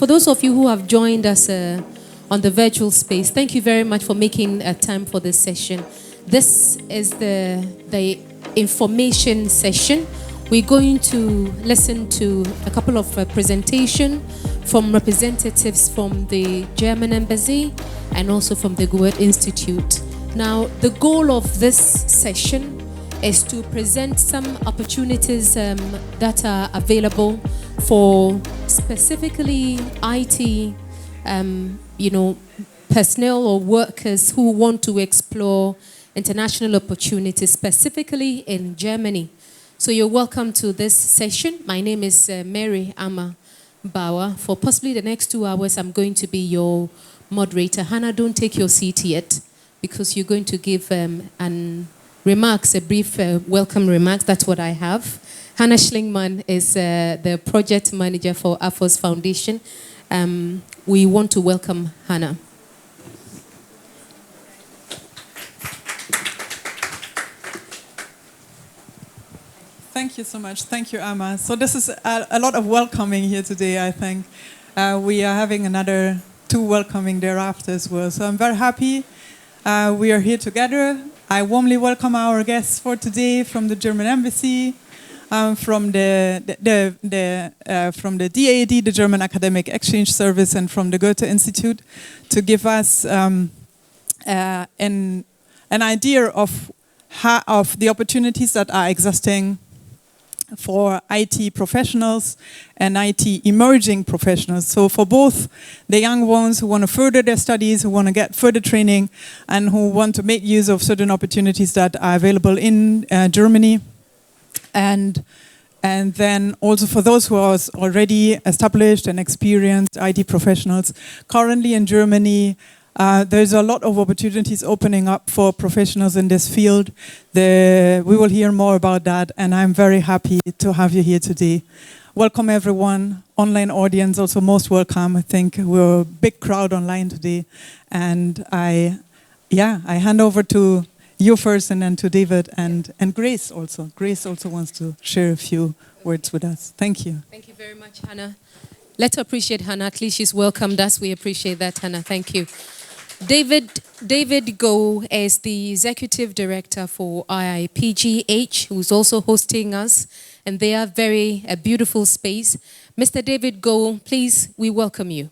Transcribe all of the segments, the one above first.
For those of you who have joined us on the virtual space, thank you very much for making time for this session. This is the information session. We're going to listen to a couple of presentations from representatives from the German Embassy and also from the Goethe Institute. Now, the goal of this session is to present some opportunities that are available for specifically IT, personnel or workers who want to explore international opportunities, specifically in Germany. So you're welcome to this session. My name is Mary Amma Bauer. For possibly the next 2 hours, I'm going to be your moderator. Hannah, don't take your seat yet, because you're going to give a brief welcome remarks. That's what I have. Hannah Schlingmann is the project manager for AFOS Foundation. We want to welcome Hannah. Thank you so much. Thank you, Amma. So this is a lot of welcoming here today, I think. We are having another 2 welcoming thereafter as well. So I'm very happy we are here together. I warmly welcome our guests for today from the German Embassy, from the DAAD, the German Academic Exchange Service, and from the Goethe Institute, to give us an idea of the opportunities that are existing for IT professionals and IT emerging professionals. So for both the young ones who want to further their studies, who want to get further training, and who want to make use of certain opportunities that are available in Germany. And then also for those who are already established and experienced IT professionals. Currently in Germany, there's a lot of opportunities opening up for professionals in this field. We will hear more about that, and I'm very happy to have you here today. Welcome everyone, online audience also most welcome. I think we're a big crowd online today, and I hand over to you first, and then to David and Grace also. Grace also wants to share a few words with us. Thank you. Thank you very much, Hannah. Let's appreciate Hannah. At least she's welcomed us. We appreciate that, Hannah. Thank you. David Go is the Executive Director for IIPGH, who's also hosting us, and they are a beautiful space. Mr. David Go, please, we welcome you.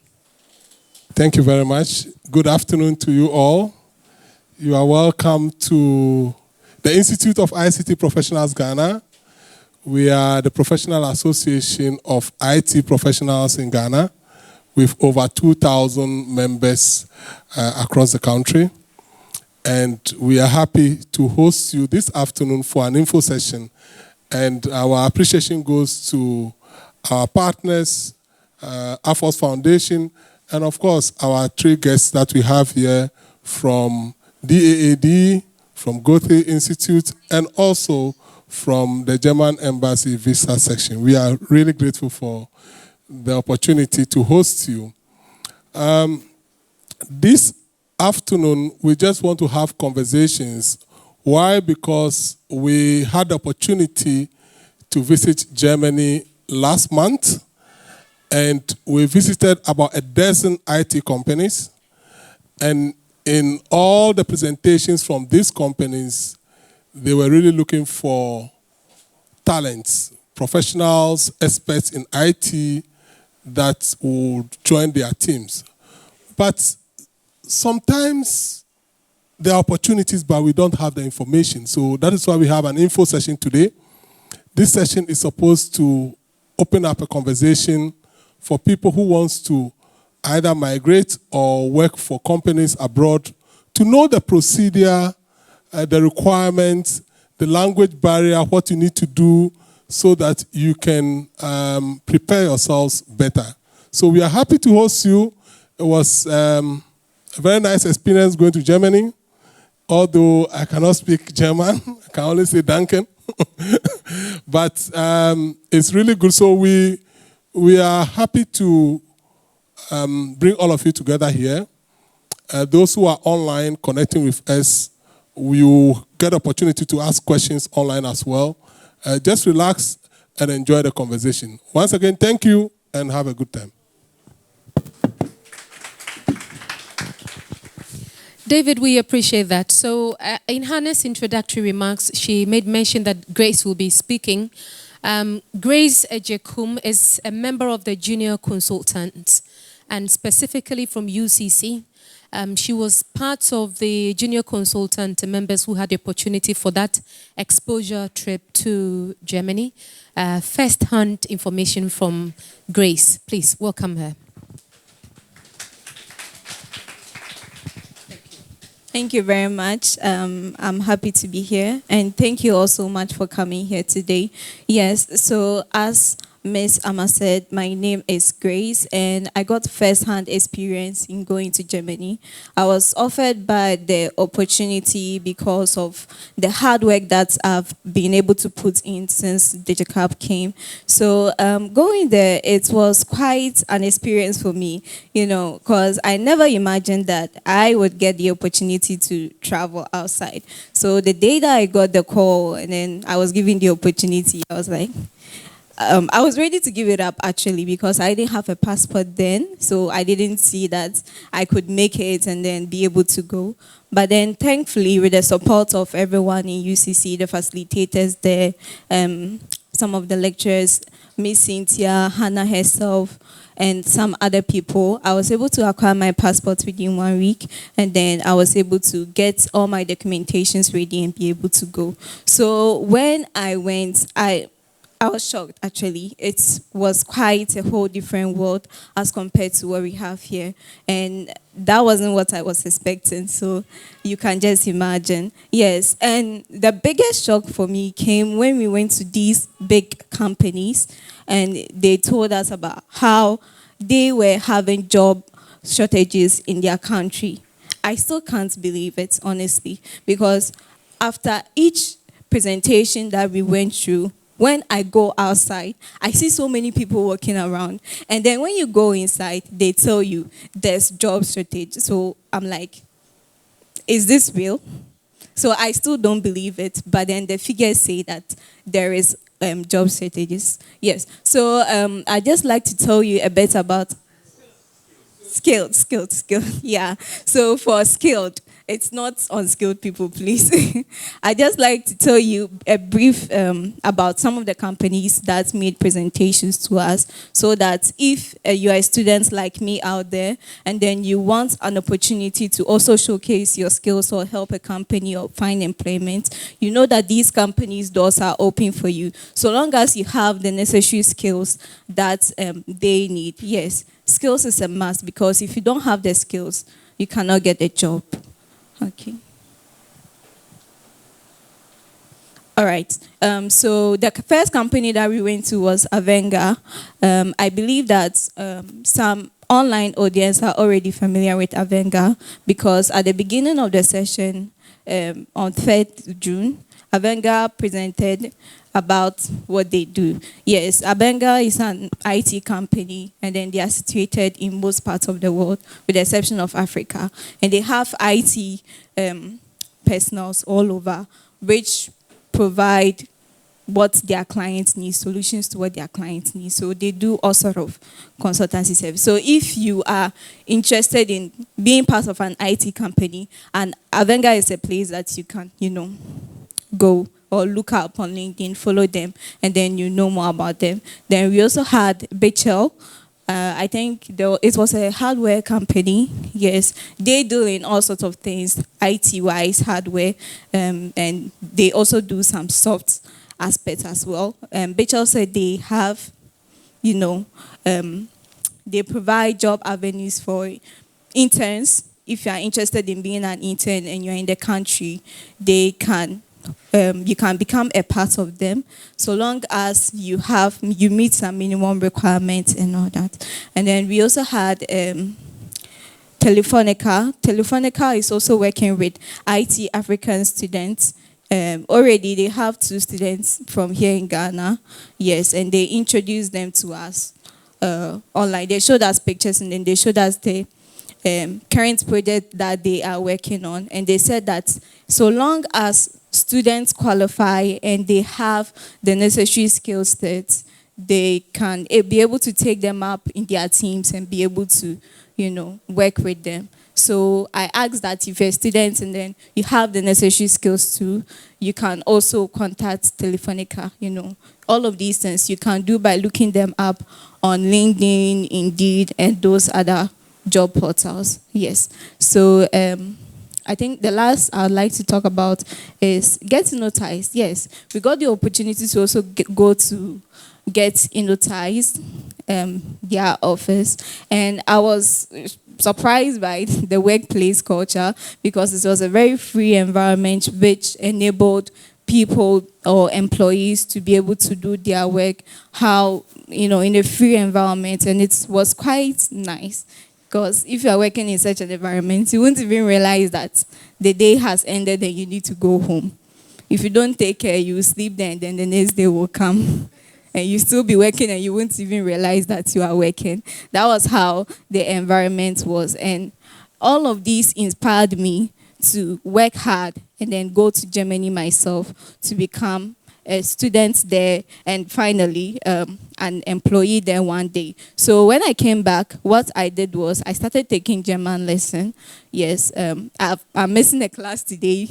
Thank you very much. Good afternoon to you all. You are welcome to the Institute of ICT Professionals Ghana. We are the Professional Association of IT Professionals in Ghana, with over 2,000 members across the country. And we are happy to host you this afternoon for an info session. And our appreciation goes to our partners, AFOS Foundation, and of course, our 3 guests that we have here from DAAD, from Goethe Institute, and also from the German Embassy Visa section. We are really grateful for the opportunity to host you. This afternoon, we just want to have conversations. Why? Because we had the opportunity to visit Germany last month, and we visited about a dozen IT companies. And in all the presentations from these companies, they were really looking for talents, professionals, experts in IT, that would join their teams. But sometimes there are opportunities, but we don't have the information. So that is why we have an info session today. This session is supposed to open up a conversation for people who want to either migrate or work for companies abroad, to know the procedure, the requirements, the language barrier, what you need to do, so that you can prepare yourselves better. So we are happy to host you. It was a very nice experience going to Germany, although I cannot speak German. I can only say Danke. But it's really good. So we are happy to bring all of you together here. Those who are online connecting with us, we will get opportunity to ask questions online as well. Just relax and enjoy the conversation. Once again, thank you and have a good time. David, we appreciate that. So, in Hannah's introductory remarks, she made mention that Grace will be speaking. Grace Ejekum is a member of the junior consultants, and specifically from UCC. She was part of the junior consultant members who had the opportunity for that exposure trip to Germany. First-hand information from Grace. Please welcome her. Thank you very much. I'm happy to be here, and thank you all so much for coming here today. Yes, so as Miss Amma said, my name is Grace, and I got first-hand experience in going to Germany. I was offered by the opportunity because of the hard work that I've been able to put in since DigiCap came. So going there, it was quite an experience for me, you know, because I never imagined that I would get the opportunity to travel outside. So the day that I got the call and then I was given the opportunity, I was like, I was ready to give it up actually because I didn't have a passport then, so I didn't see that I could make it and then be able to go. But then thankfully with the support of everyone in UCC, the facilitators there, some of the lecturers, Miss Cynthia, Hannah herself, and some other people, I was able to acquire my passport within 1 week, and then I was able to get all my documentations ready and be able to go. So when I went, I was shocked, actually. It was quite a whole different world as compared to what we have here. And that wasn't what I was expecting, so you can just imagine. Yes, and the biggest shock for me came when we went to these big companies, and they told us about how they were having job shortages in their country. I still can't believe it, honestly, because after each presentation that we went through, when I go outside, I see so many people walking around. And then when you go inside, they tell you there's job shortage. So I'm like, is this real? So I still don't believe it. But then the figures say that there is job shortages. Yes. So I just like to tell you a bit about skilled. Yeah. So for skilled, it's not unskilled people, please. I just like to tell you a brief about some of the companies that made presentations to us, so that if you are a student like me out there and then you want an opportunity to also showcase your skills or help a company or find employment, you know that these companies' doors are open for you, so long as you have the necessary skills that they need. Yes, skills is a must, because if you don't have the skills, you cannot get a job. Okay. All right. So the first company that we went to was Avenga. I believe that some online audience are already familiar with Avenga, because at the beginning of the session on 3rd June, Avenga presented about what they do. Yes, Avenga is an IT company, and then they are situated in most parts of the world, with the exception of Africa. And they have IT personnels all over, which provide what their clients need, solutions to what their clients need. So they do all sort of consultancy service. So if you are interested in being part of an IT company, and Avenga is a place that you can, go or look up on LinkedIn, follow them, and then you know more about them. Then we also had Bechel. I think it was a hardware company. Yes, they do in all sorts of things, IT-wise, hardware, and they also do some soft aspects as well. Bechel said they have, they provide job avenues for interns. If you are interested in being an intern and you're in the country, you can become a part of them, so long as you meet some minimum requirements and all that. And then we also had Telefonica. Telefonica is also working with IT African students. Already they have 2 students from here in Ghana, yes, and they introduced them to us online. They showed us pictures, and then they showed us the current project that they are working on. And they said that so long as students qualify and they have the necessary skill sets, they can be able to take them up in their teams and be able to, work with them. So So I asked that if you're a student and then you have the necessary skills too, you can also contact Telefonica, All of these things you can do by looking them up on LinkedIn, Indeed, and those other job portals. Yes. So I think the last I'd like to talk about is get hypnotized. Yes, we got the opportunity to also go to get hypnotized, their office, and I was surprised by the workplace culture because it was a very free environment which enabled people or employees to be able to do their work in a free environment, and it was quite nice. Because if you are working in such an environment, you won't even realize that the day has ended and you need to go home. If you don't take care, you sleep there and then the next day will come. And you still be working and you won't even realize that you are working. That was how the environment was. And all of these inspired me to work hard and then go to Germany myself to become a student there and finally an employee there one day. So when I came back, what I did was I started taking German lesson. Yes, I'm missing a class today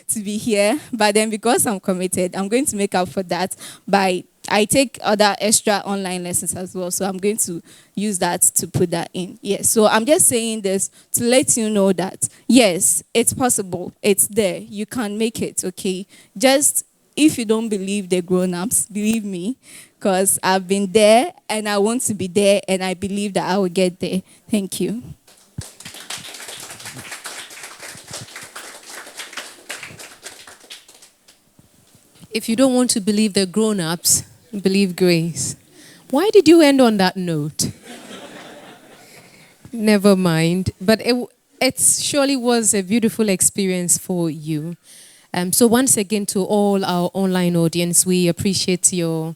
to be here, but then because I'm committed, I'm going to make up for that I take other extra online lessons as well, so I'm going to use that to put that in. Yes, so I'm just saying this to let you know that, yes, it's possible. It's there. You can make it, okay? Just if you don't believe the grown-ups, believe me, because I've been there and I want to be there and I believe that I will get there. Thank you. If you don't want to believe the grown-ups, believe Grace. Why did you end on that note? Never mind. But it surely was a beautiful experience for you. So once again, to all our online audience, we appreciate your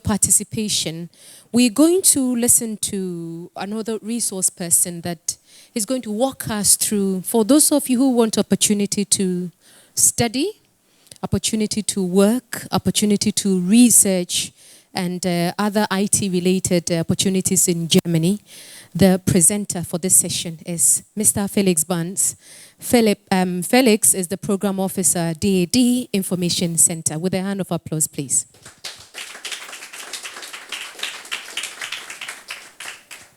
participation. We're going to listen to another resource person that is going to walk us through, for those of you who want opportunity to study, opportunity to work, opportunity to research, and other IT-related opportunities in Germany. The presenter for this session is Mr. Felix Barnes. Felix is the Program Officer, DAD Information Center. With a hand of applause, please.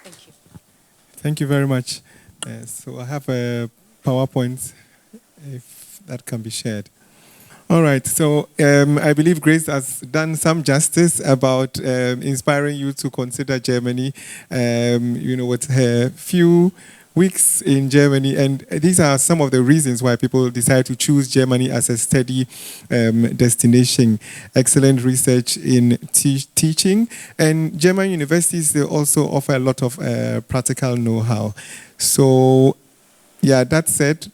Thank you. Thank you very much. So I have a PowerPoint, if that can be shared. All right, so I believe Grace has done some justice about inspiring you to consider Germany, with her few weeks in Germany. And these are some of the reasons why people decide to choose Germany as a study destination. Excellent research in teaching. And German universities, they also offer a lot of practical know-how. So, yeah, that said,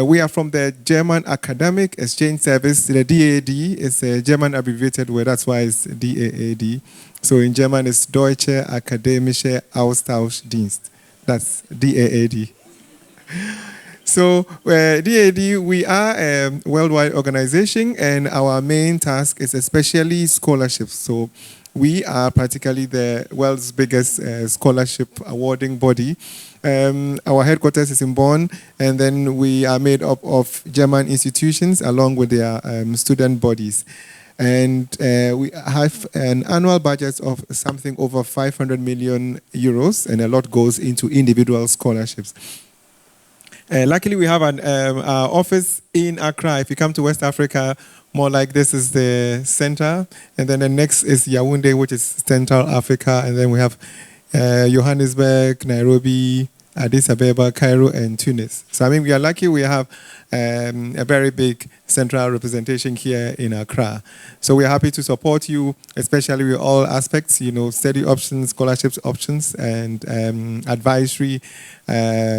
we are from the German Academic Exchange Service. The DAD is a German abbreviated word, that's why it's DAAD. So in German, it's Deutsche Akademische Austauschdienst. That's DAAD. So DAD, we are a worldwide organization, and our main task is especially scholarships. So we are practically the world's biggest scholarship awarding body. Our headquarters is in Bonn, and then we are made up of German institutions along with their student bodies. And we have an annual budget of something over 500 million euros, and a lot goes into individual scholarships. Luckily, we have our office in Accra. If you come to West Africa, more like this is the center. And then the next is Yaoundé, which is Central Africa. And then we have Johannesburg, Nairobi, Addis Ababa, Cairo, and Tunis. So, I mean, we are lucky we have a very big central representation here in Accra. So we are happy to support you, especially with all aspects, study options, scholarships options, and advisory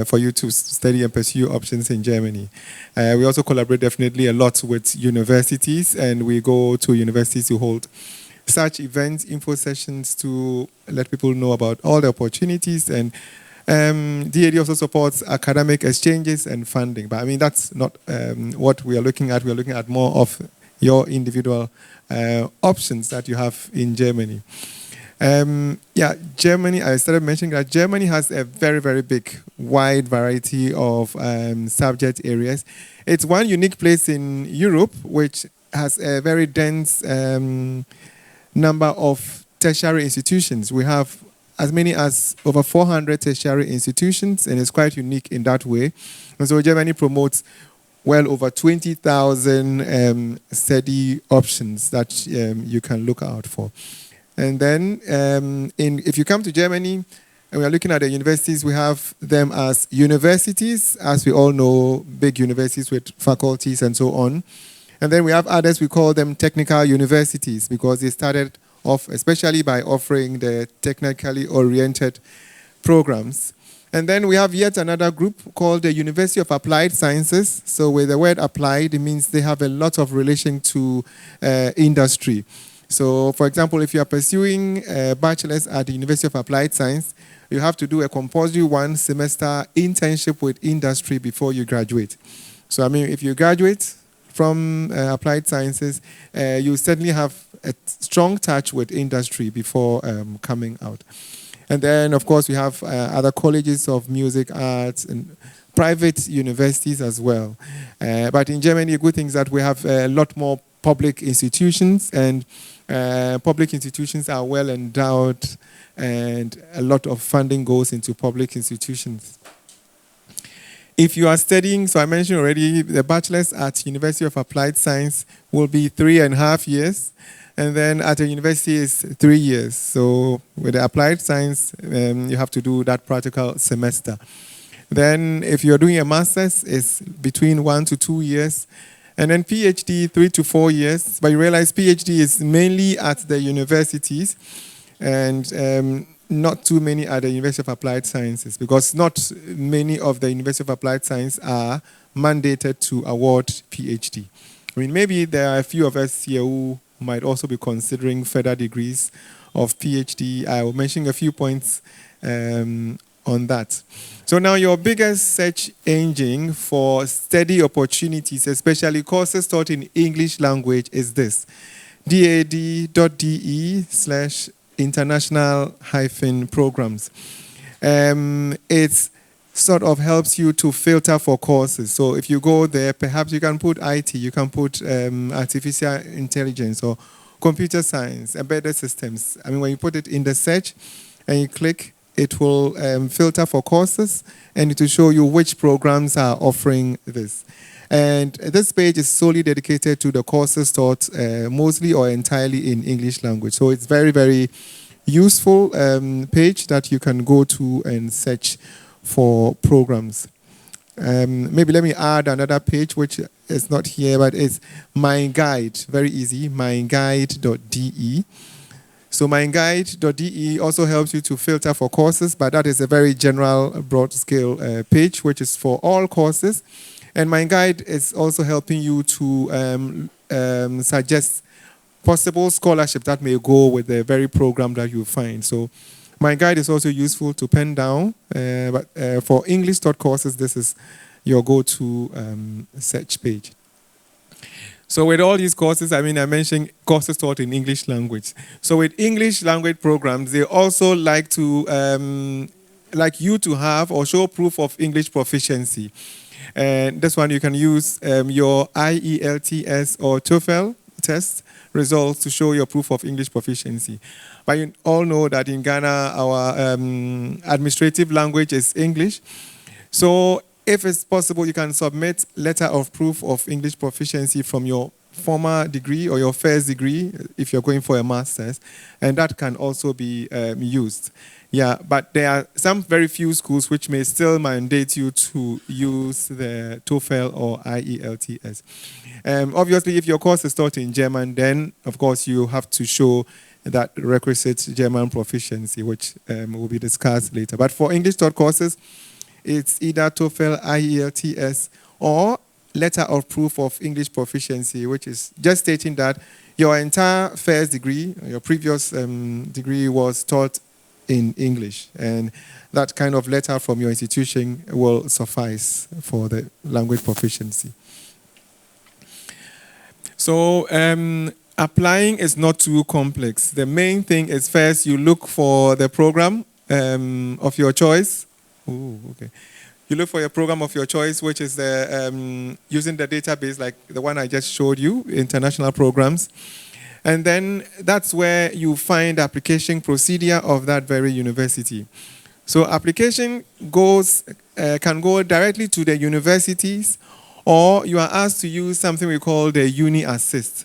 for you to study and pursue options in Germany. We also collaborate definitely a lot with universities, and we go to universities to hold such events, info sessions to let people know about all the opportunities. And DAD also supports academic exchanges and funding. But I mean, that's not what we are looking at. We are looking at more of your individual options that you have in Germany. Germany, I started mentioning that Germany has a very, very big, wide variety of subject areas. It's one unique place in Europe which has a very dense number of tertiary institutions. We have as many as over 400 tertiary institutions, and it's quite unique in that way. And so Germany promotes well over 20,000 study options that you can look out for. And then if you come to Germany, and we are looking at the universities, we have them as universities, as we all know, big universities with faculties and so on. And then we have others, we call them technical universities, because they started off especially by offering the technically oriented programs. And then we have yet another group called the University of Applied Sciences. So with the word applied, it means they have a lot of relation to industry. So for example, if you are pursuing a bachelor's at the University of Applied Science, you have to do a compulsory 1 semester internship with industry before you graduate. So I mean, if you graduate from applied sciences, you certainly have a strong touch with industry before coming out. And then, of course, we have other colleges of music, arts, and private universities as well. But in Germany, the good thing is that we have a lot more public institutions, and public institutions are well endowed, and a lot of funding goes into public institutions. If you are studying, so I mentioned already, the bachelor's at University of Applied Science will be 3.5 years. And then at a university is 3 years. So with the applied science, you have to do that practical semester. Then if you're doing a master's, it's between 1 to 2 years. And then PhD, 3 to 4 years. But you realize PhD is mainly at the universities, and not too many at the University of Applied Sciences, because not many of the University of Applied Science are mandated to award PhD. I mean, maybe there are a few of us here who might also be considering further degrees of PhD. I will mention a few points on that. So now your biggest search engine for study opportunities, especially courses taught in English language, is this: dad.de/international-programs. It's sort of helps you to filter for courses. So if you go there, perhaps you can put IT, you can put artificial intelligence or computer science, embedded systems. I mean, when you put it in the search and you click, it will filter for courses, and it will show you which programs are offering this. And this page is solely dedicated to the courses taught mostly or entirely in English language. So it's very, very useful page that you can go to and search for programs. Maybe let me add another page which is not here, but it's My Guide. Very easy, myguide.de. So myguide.de also helps you to filter for courses, but that is a very general, broad-scale page, which is for all courses. And My Guide is also helping you to suggest possible scholarship that may go with the very program that you find. So My Guide is also useful to pen down, but for English taught courses, this is your go-to search page. So with all these courses, I mean, I mentioned courses taught in English language. So with English language programs, they also like to, like you to have or show proof of English proficiency. And this one you can use your IELTS or TOEFL test results to show your proof of English proficiency. But you all know that in Ghana, our administrative language is English. So if it's possible, you can submit letter of proof of English proficiency from your former degree or your first degree if you're going for a master's, and that can also be used. Yeah, but there are some very few schools which may still mandate you to use the TOEFL or IELTS. Obviously, if your course is taught in German, then of course you have to show that requisite German proficiency, which will be discussed later. But for English taught courses, it's either TOEFL, IELTS, or letter of proof of English proficiency, which is just stating that your entire first degree, your previous degree was taught in English. And that kind of letter from your institution will suffice for the language proficiency. So applying is not too complex. The main thing is first you look for the program of your choice. Ooh, okay. You look for your program of your choice, which is the, using the database like the one I just showed you, international programs. And then that's where you find the application procedure of that very university. So application can go directly to the universities, or you are asked to use something we call the Uni Assist.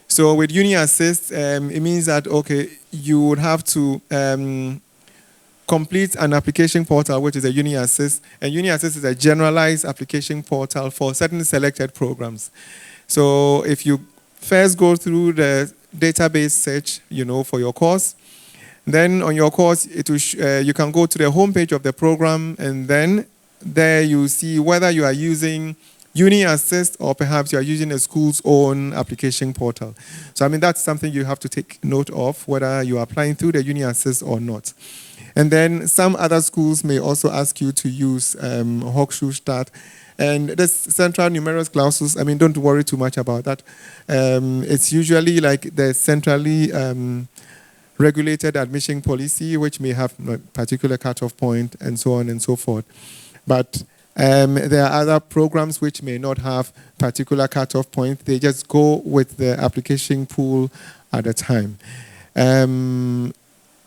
So with Uni Assist, it means that, okay, you would have to complete an application portal, which is a Uni Assist. And Uni Assist is a generalized application portal for certain selected programs. So if you first go through the database search, for your course, then on your course, you can go to the homepage of the program, and then there you see whether you are using Uni Assist or perhaps you are using a school's own application portal. So, that's something you have to take note of, whether you are applying through the Uni Assist or not. And then some other schools may also ask you to use Hochschulstaat. And this central numerous clauses, don't worry too much about that. It's usually like the centrally regulated admission policy, which may have a particular cutoff point and so on and so forth. But there are other programs which may not have particular cutoff point. They just go with the application pool at a time.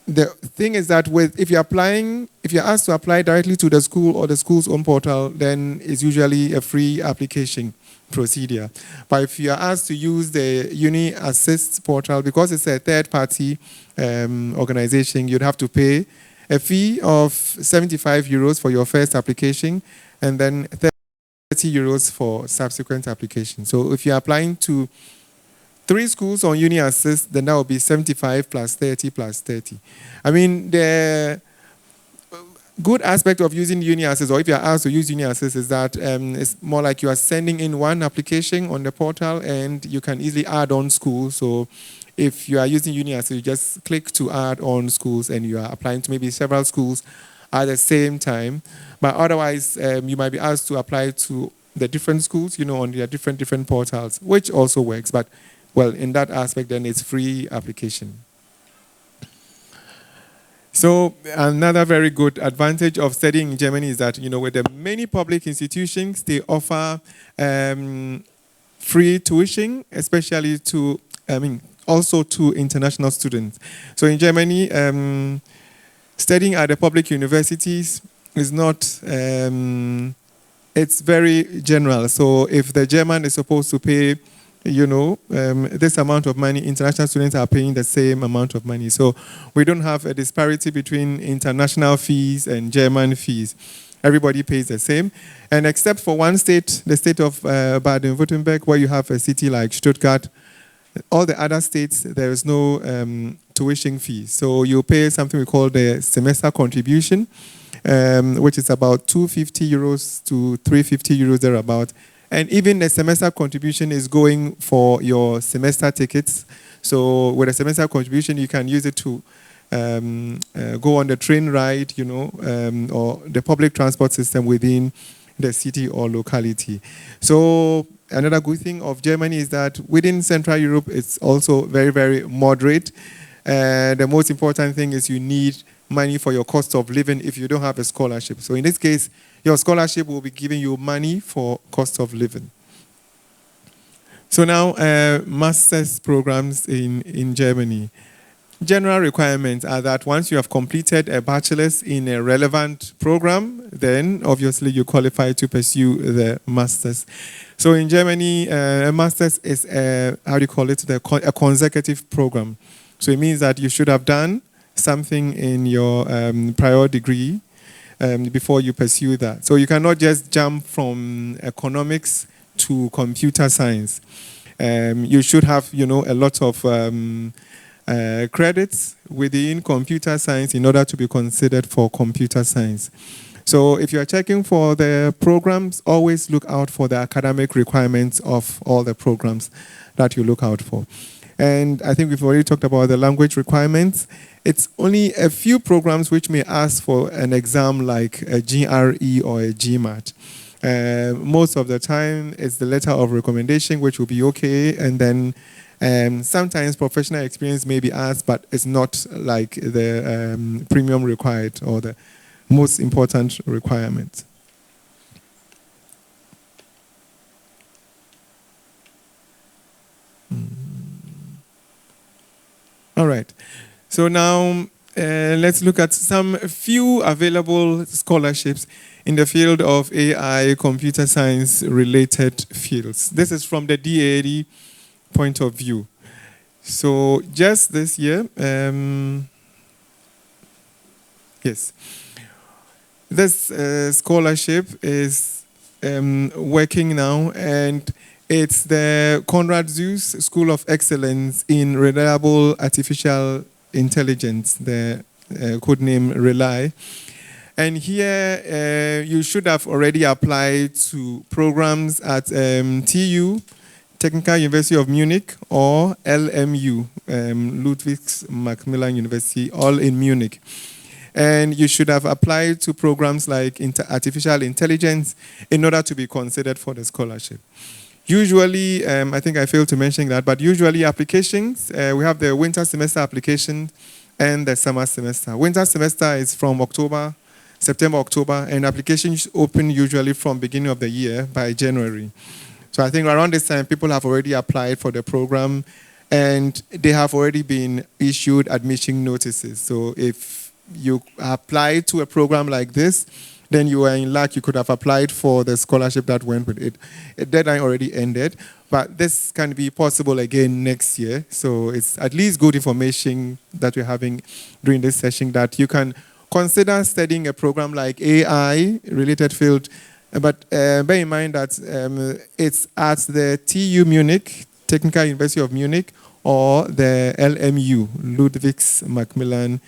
The thing is that if you're asked to apply directly to the school or the school's own portal, then it's usually a free application procedure. But if you are asked to use the Uni Assist portal, because it's a third-party organization, you'd have to pay a fee of 75 euros for your first application, and then 30 euros for subsequent applications. So if you're applying to 3 schools on Uni Assist, then that will be 75 plus 30 plus 30. The good aspect of using Uni Assist, or if you're asked to use Uni Assist, is that it's more like you are sending in one application on the portal and you can easily add on schools. So if you are using Uni Assist, you just click to add on schools and you are applying to maybe several schools at the same time. But otherwise, you might be asked to apply to the different schools, on their different portals, which also works. But well, in that aspect, then it's free application. So another very good advantage of studying in Germany is that, with the many public institutions, they offer free tuition, especially also to international students. So in Germany, studying at the public universities is not, it's very general. So if the German is supposed to pay this amount of money, international students are paying the same amount of money. So we don't have a disparity between international fees and German fees. Everybody pays the same. And except for one state, the state of Baden-Württemberg, where you have a city like Stuttgart, all the other states, there is no tuition fee. So you pay something we call the semester contribution, which is about 250 euros to 350 euros thereabout. And even the semester contribution is going for your semester tickets. So with a semester contribution, you can use it to go on the train ride, or the public transport system within the city or locality. So another good thing of Germany is that within Central Europe, it's also very, very moderate. The most important thing is you need money for your cost of living if you don't have a scholarship. So in this case, your scholarship will be giving you money for cost of living. So now, master's programs in Germany. General requirements are that once you have completed a bachelor's in a relevant program, then obviously you qualify to pursue the master's. So in Germany, a master's is a consecutive program. So it means that you should have done something in your prior degree before you pursue that. So you cannot just jump from economics to computer science. You should have, a lot of credits within computer science in order to be considered for computer science. So if you are checking for the programs, always look out for the academic requirements of all the programs that you look out for. And I think we've already talked about the language requirements. It's only a few programs which may ask for an exam like a GRE or a GMAT. Most of the time, it's the letter of recommendation, which will be okay, and then Sometimes professional experience may be asked, but it's not like the premium required or the most important requirement. All right. So now let's look at some few available scholarships in the field of AI, computer science related fields. This is from the DAD point of view. So just this year, yes, this scholarship is working now, and it's the Conrad Zuse School of Excellence in Reliable Artificial Intelligence, the code name RELY. And here you should have already applied to programs at TU, Technical University of Munich, or LMU, Ludwig Maximilian University, all in Munich. And you should have applied to programs like artificial intelligence in order to be considered for the scholarship. Usually, I think I failed to mention that, but usually applications, we have the winter semester application and the summer semester. Winter semester is from September, October, and applications open usually from beginning of the year by January. So I think around this time, people have already applied for the program, and they have already been issued admission notices. So if you apply to a program like this, then you are in luck. You could have applied for the scholarship that went with it. The deadline already ended, but this can be possible again next year. So it's at least good information that we're having during this session that you can consider studying a program like AI-related field. But bear in mind that it's at the TU Munich, Technical University of Munich, or the LMU, Ludwig Maximilian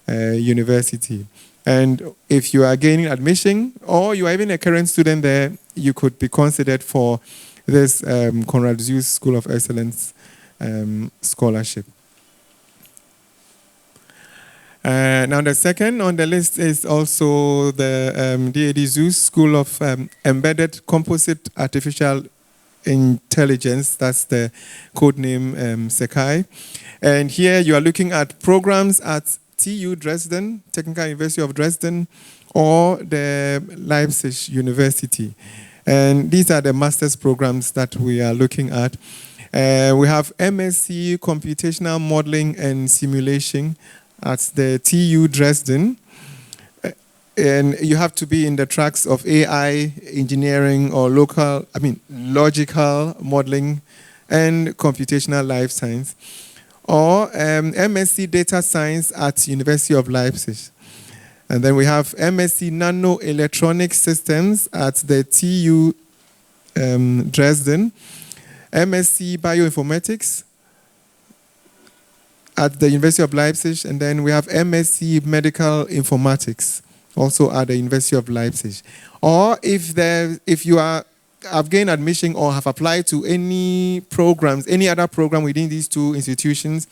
University. And if you are gaining admission, or you are even a current student there, you could be considered for this Conrad Zuse School of Excellence scholarship. Now the second on the list is also the DAD Zuse School of Embedded Composite Artificial Intelligence. That's the code name Sekai. And here you are looking at programs at TU Dresden, Technical University of Dresden, or the Leipzig University. And these are the master's programs that we are looking at. We have MSc Computational Modeling and Simulation at the TU Dresden. And you have to be in the tracks of AI, engineering, or logical modeling and computational life science. Or MSc Data Science at University of Leipzig. And then we have MSc Nano Electronic Systems at the TU Dresden. MSc Bioinformatics at the University of Leipzig. And then we have MSc Medical Informatics, also at the University of Leipzig. Or if you have gained admission or have applied to any programs, any other program within these two institutions,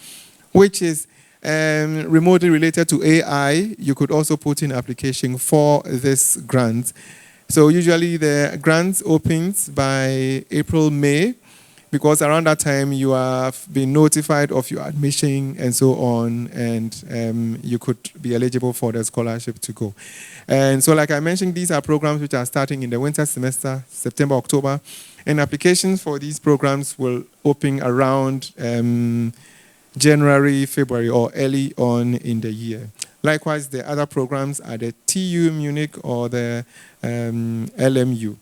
which is remotely related to AI, you could also put in application for this grant. So usually the grant opens by April, May, because around that time you have been notified of your admission and so on, and you could be eligible for the scholarship to go. And so like I mentioned, these are programs which are starting in the winter semester, September, October, and applications for these programs will open around January, February, or early on in the year. Likewise, the other programs are the TU Munich or the LMU.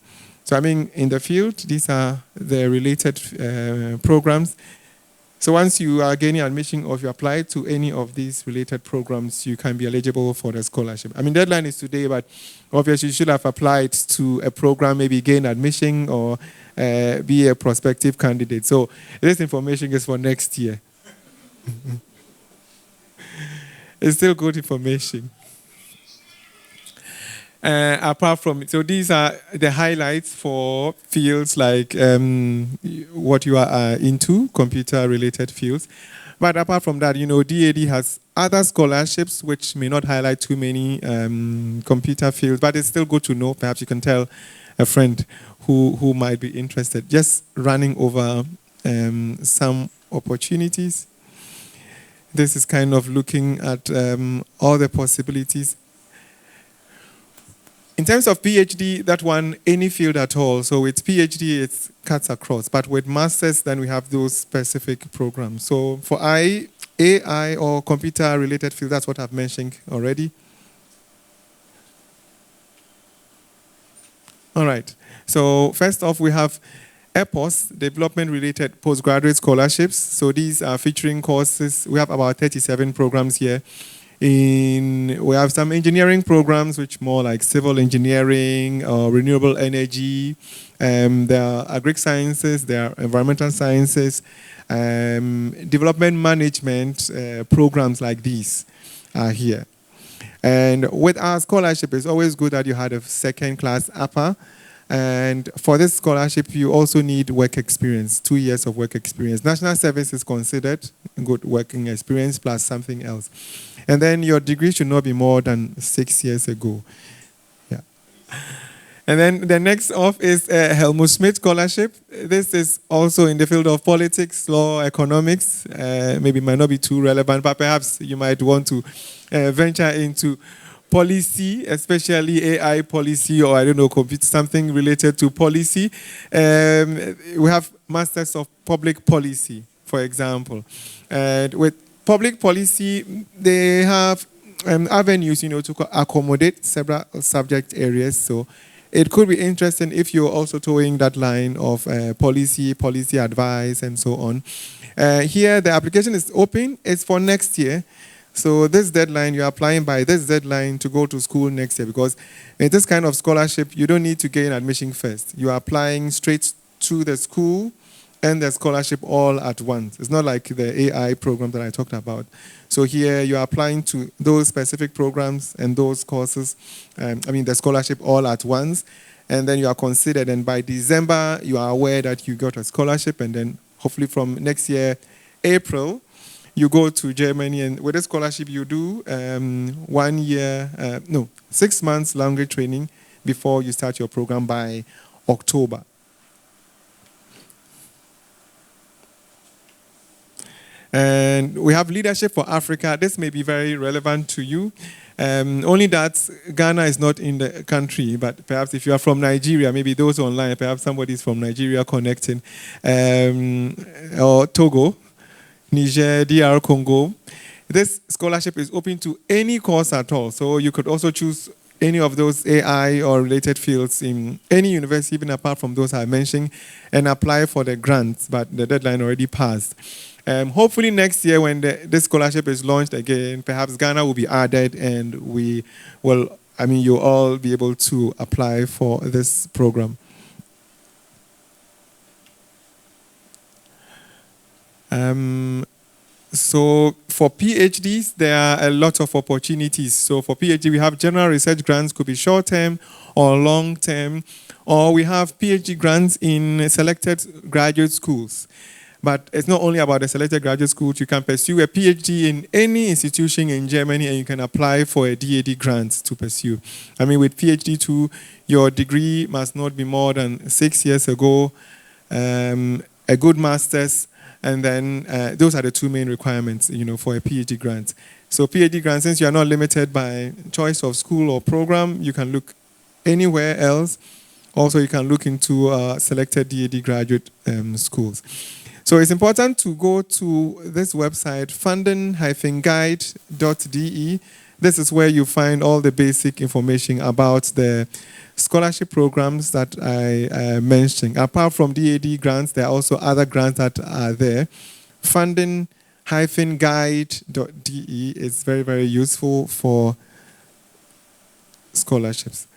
So I mean, in the field, these are the related programs. So once you are gaining admission or if you apply to any of these related programs, you can be eligible for the scholarship. I mean, deadline is today, but obviously you should have applied to a program, maybe gain admission or be a prospective candidate. So this information is for next year. It's still good information. Apart from it, so these are the highlights for fields like what you are into, computer-related fields. But apart from that, DAD has other scholarships which may not highlight too many computer fields, but it's still good to know. Perhaps you can tell a friend who might be interested. Just running over some opportunities. This is kind of looking at all the possibilities. In terms of PhD, that one, any field at all. So with PhD, it cuts across. But with masters, then we have those specific programs. So for AI or computer-related field, that's what I've mentioned already. All right. So first off, we have AFOS, development-related postgraduate scholarships. So these are featuring courses. We have about 37 programs here. We have some engineering programs, which more like civil engineering or renewable energy. There are agri sciences, there are environmental sciences, development management programs like these are here. And with our scholarship, it's always good that you had a second-class upper. And for this scholarship, you also need work experience, 2 years of work experience. National service is considered good working experience plus something else. And then your degree should not be more than 6 years ago. Yeah. And then the next off is a Helmut Schmidt Scholarship. This is also in the field of politics, law, economics. Maybe it might not be too relevant, but perhaps you might want to venture into policy, especially AI policy, or I don't know, something related to policy. We have Masters of Public Policy, for example. And with public policy, they have avenues, to accommodate several subject areas. So it could be interesting if you're also towing that line of policy advice, and so on. Here, the application is open. It's for next year. So this deadline, you're applying by this deadline to go to school next year, because in this kind of scholarship, you don't need to gain admission first. You are applying straight to the school and the scholarship all at once. It's not like the AI program that I talked about. So here you're applying to those specific programs and those courses, the scholarship all at once, and then you are considered, and by December, you are aware that you got a scholarship, and then hopefully from next year, April, you go to Germany, and with a scholarship, you do 6 months language training before you start your program by October. And we have Leadership for Africa. This may be very relevant to you. Only that Ghana is not in the country, but perhaps if you are from Nigeria, maybe those online, perhaps somebody is from Nigeria connecting, or Togo, Niger, DR Congo. This scholarship is open to any course at all. So you could also choose any of those AI or related fields in any university, even apart from those I mentioned, and apply for the grants, but the deadline already passed. Hopefully next year when this scholarship is launched again, perhaps Ghana will be added, and you'll all be able to apply for this program. So for PhDs, there are a lot of opportunities. So for PhD, we have general research grants, could be short-term or long-term, or we have PhD grants in selected graduate schools. But it's not only about the selected graduate schools. You can pursue a PhD in any institution in Germany, and you can apply for a DAD grant to pursue. With PhD too, your degree must not be more than 6 years ago, a good master's, and then those are the two main requirements, for a PhD grant. So PhD grant, since you are not limited by choice of school or program, you can look anywhere else. Also, you can look into selected DAD graduate schools. So it's important to go to this website, funding-guide.de. This is where you find all the basic information about the scholarship programs that I mentioned. Apart from DAD grants, there are also other grants that are there. Funding-guide.de is very, very useful for scholarships.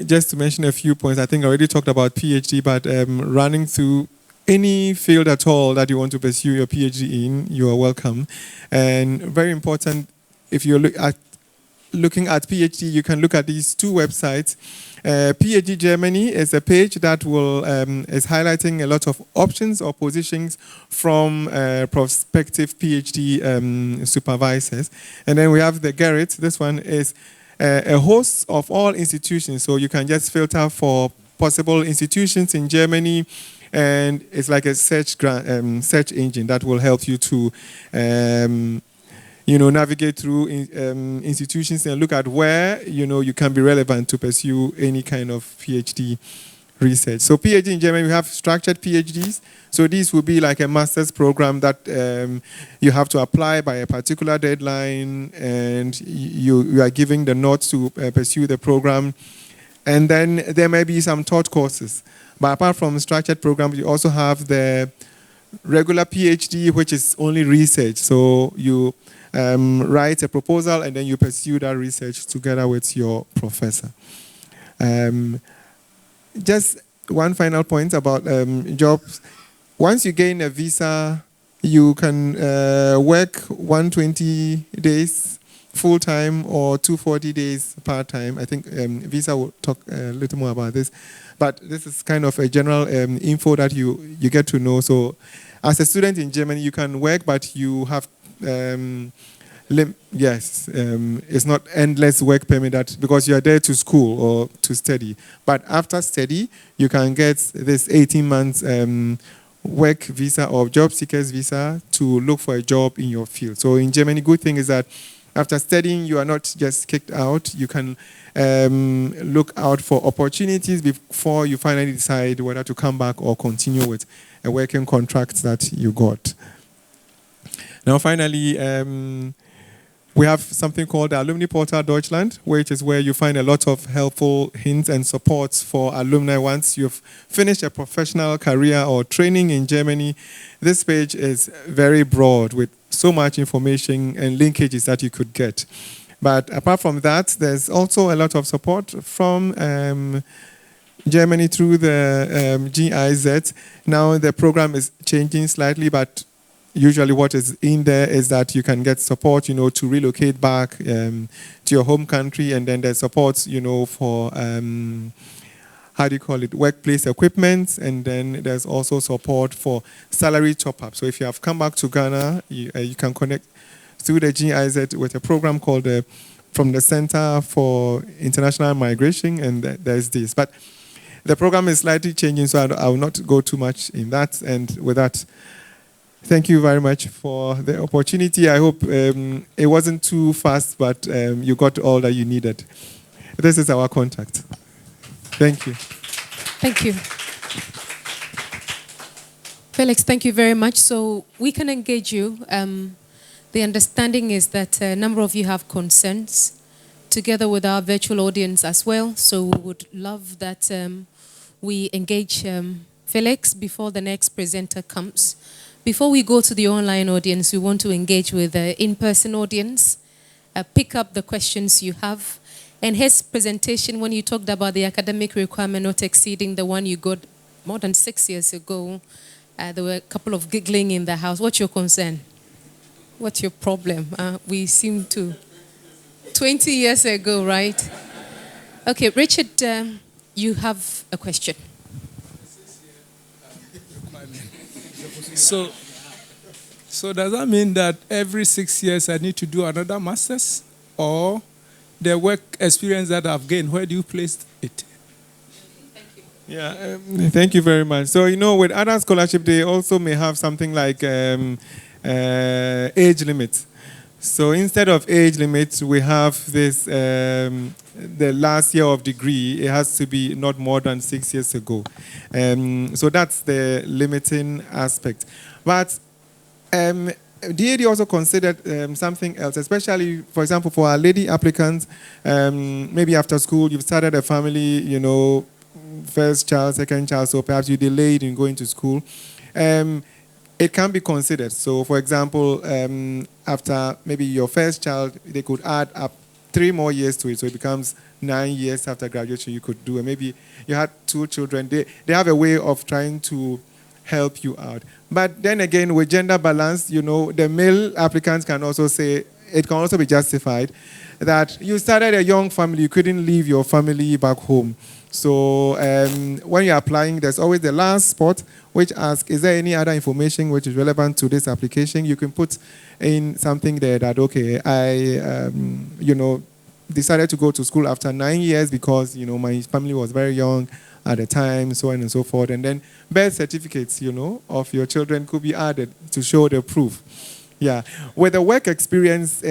Just to mention a few points, I think I already talked about PhD, but running through any field at all that you want to pursue your PhD in, you are welcome. And very important, if you're looking at PhD, you can look at these two websites. PhD Germany is a page that is highlighting a lot of options or positions from prospective PhD supervisors. And then we have the Gerrit. This one is a host of all institutions, so you can just filter for possible institutions in Germany, and it's like a search engine that will help you to navigate through institutions and look at where you can be relevant to pursue any kind of PhD research. So PhD in Germany, we have structured PhDs. So these will be like a master's program that you have to apply by a particular deadline, and you are giving the notes to pursue the program. And then there may be some taught courses. But apart from structured programs, you also have the regular PhD, which is only research. So you write a proposal and then you pursue that research together with your professor. Just one final point about jobs. Once you gain a visa, you can work 120 days full-time or 240 days part-time. I think visa will talk a little more about this. But this is kind of a general info that you get to know. So as a student in Germany, you can work, but you have it's not endless work permit that because you are there to school or to study. But after study, you can get this 18 months work visa or job seekers visa to look for a job in your field. So in Germany, good thing is that after studying, you are not just kicked out. You can look out for opportunities before you finally decide whether to come back or continue with a working contract that you got. Now, finally, we have something called the Alumni Portal Deutschland, which is where you find a lot of helpful hints and supports for alumni once you've finished a professional career or training in Germany. This page is very broad with so much information and linkages that you could get. But apart from that, there's also a lot of support from Germany through the GIZ. Now the program is changing slightly, but usually what is in there is that you can get support, to relocate back to your home country, and then there's support, for, workplace equipment, and then there's also support for salary top-up. So if you have come back to Ghana, you can connect through the GIZ with a program called from the Center for International Migration, and there's this. But the program is slightly changing, so I will not go too much in that. And with that, thank you very much for the opportunity. I hope it wasn't too fast, but you got all that you needed. This is our contact. Thank you. Thank you. Felix, thank you very much. So we can engage you. The understanding is that a number of you have concerns, together with our virtual audience as well. So we would love that we engage Felix before the next presenter comes. Before we go to the online audience, we want to engage with the in-person audience, pick up the questions you have. And his presentation, when you talked about the academic requirement not exceeding the one you got more than 6 years ago, there were a couple of giggling in the house. What's your concern? What's your problem? We seem to... 20 years ago, right? Okay, Richard, you have a question. So does that mean that every 6 years I need to do another master's? Or the work experience that I've gained, where do you place it? Yeah, thank you very much. So, with other scholarship, they also may have something like age limit. So instead of age limit, we have this, the last year of degree, it has to be not more than 6 years ago. So that's the limiting aspect. But DAD also considered something else, especially, for example, for our lady applicants, maybe after school, you've started a family, first child, second child, so perhaps you delayed in going to school. It can be considered. So, for example, after maybe your first child, they could add up 3 more years to it, so it becomes 9 years after graduation you could do. And maybe you had 2 children. They have a way of trying to help you out. But then again, with gender balance, the male applicants can also say, it can also be justified that you started a young family, you couldn't leave your family back home. So when you're applying, there's always the last spot which asks, is there any other information which is relevant to this application? You can put in something there that, okay, I, decided to go to school after 9 years because, my family was very young. at a time, so on and so forth. And then birth certificates, of your children could be added to show the proof. Yeah. With the work experience,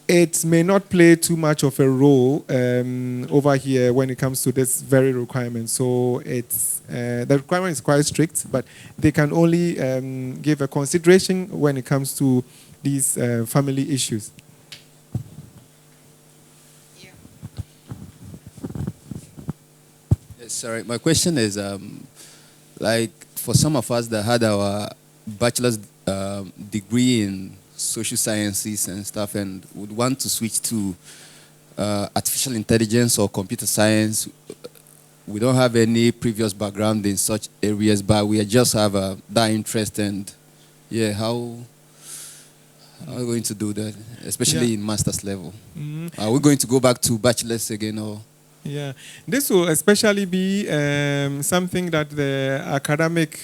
it may not play too much of a role over here when it comes to this very requirement. So it's the requirement is quite strict, but they can only give a consideration when it comes to these family issues. Yes, sorry. My question is, like, for some of us that had our bachelor's degree in social sciences and stuff and would want to switch to artificial intelligence or computer science, we don't have any previous background in such areas, but we just have that interest. And yeah, how are we going to do that, especially in master's level? Are we going to go back to bachelor's again, or? Yeah, this will especially be something that the academic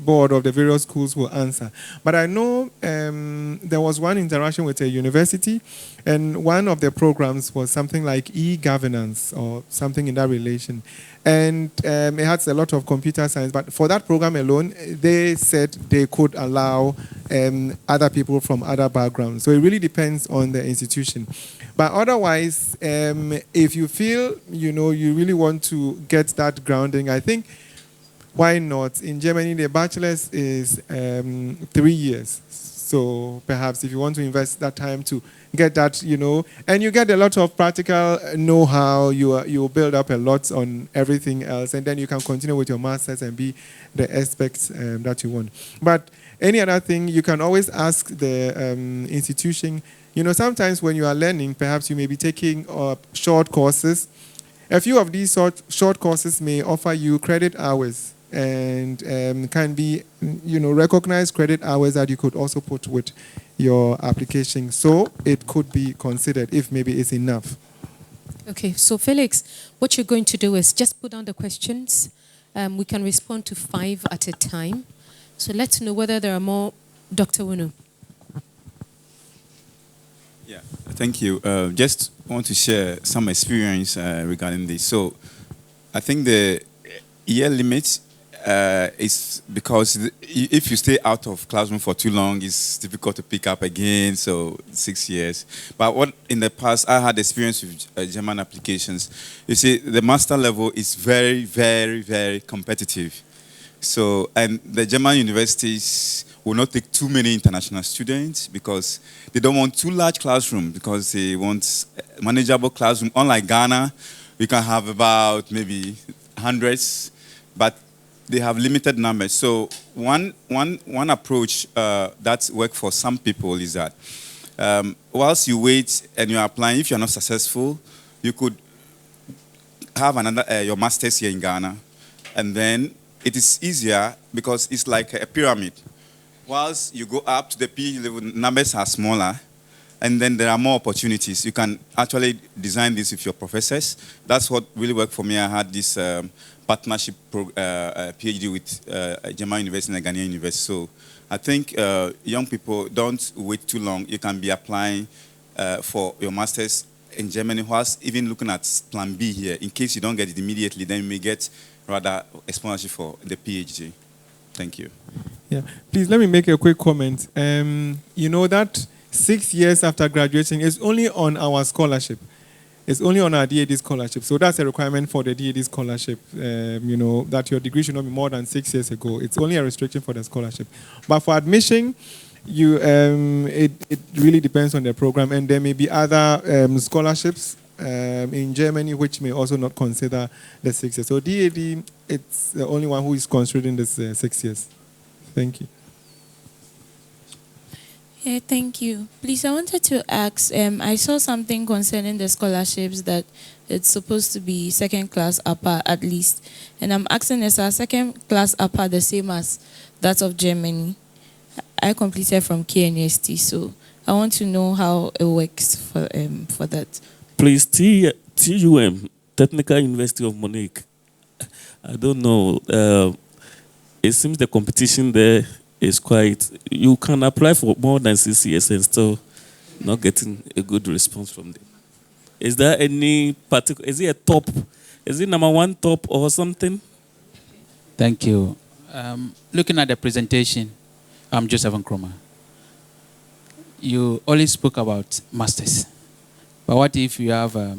board of the various schools will answer. But I know there was one interaction with a university, and one of the programs was something like e-governance or something in that relation. And it has a lot of computer science, but for that program alone, they said they could allow other people from other backgrounds. So it really depends on the institution. But otherwise, if you feel, you really want to get that grounding, I think, why not? In Germany, the bachelor's is 3 years. So perhaps if you want to invest that time to get that, and you get a lot of practical know-how, you build up a lot on everything else, and then you can continue with your master's and be the expert that you want. But any other thing, you can always ask the institution. Sometimes when you are learning, perhaps you may be taking short courses. A few of these short courses may offer you credit hours and can be, recognized credit hours that you could also put with your application. So it could be considered if maybe it's enough. Okay, so Felix, what you're going to do is just put down the questions. We can respond to 5 at a time. So let's know whether there are more. Dr. Wunu. Yeah, thank you. Just want to share some experience regarding this. So I think the year limit is because if you stay out of classroom for too long, it's difficult to pick up again, so 6 years. But what in the past, I had experience with German applications. You see, the master level is very, very, very competitive. So, and the German universities will not take too many international students because they don't want too large classroom, because they want manageable classroom. Unlike Ghana, we can have about maybe hundreds, but they have limited numbers. So one approach that works for some people is that whilst you wait and you're applying, if you're not successful, you could have another your master's here in Ghana, and then it is easier because it's like a pyramid. Whilst you go up to the PhD level, numbers are smaller, and then there are more opportunities. You can actually design this with your professors. That's what really worked for me. I had this partnership PhD with a German university and a Ghanaian university. So I think young people, don't wait too long. You can be applying for your master's in Germany, whilst even looking at plan B here. In case you don't get it immediately, then you may get rather a sponsorship for the PhD. Thank you. Yeah, please let me make a quick comment. That 6 years after graduating is only on our scholarship. It's only on our DAD scholarship. So that's a requirement for the DAD scholarship, that your degree should not be more than 6 years ago. It's only a restriction for the scholarship. But for admission, it really depends on the program. And there may be other scholarships in Germany which may also not consider the 6 years. So DAD, it's the only one who is considering this 6 years. Thank you. Yeah, thank you. Please, I wanted to ask, I saw something concerning the scholarships that it's supposed to be second class upper at least. And I'm asking, is our second class upper the same as that of Germany? I completed from KNST, so I want to know how it works for that. Please, TUM, Technical University of Munich. I don't know. It seems the competition there is quite. You can apply for more than 6 years and still not getting a good response from them. Is there any particular, is it a top, is it number one top or something? Thank you. Looking at the presentation, I'm Joseph Nkrumah. You only spoke about masters. But what if you have a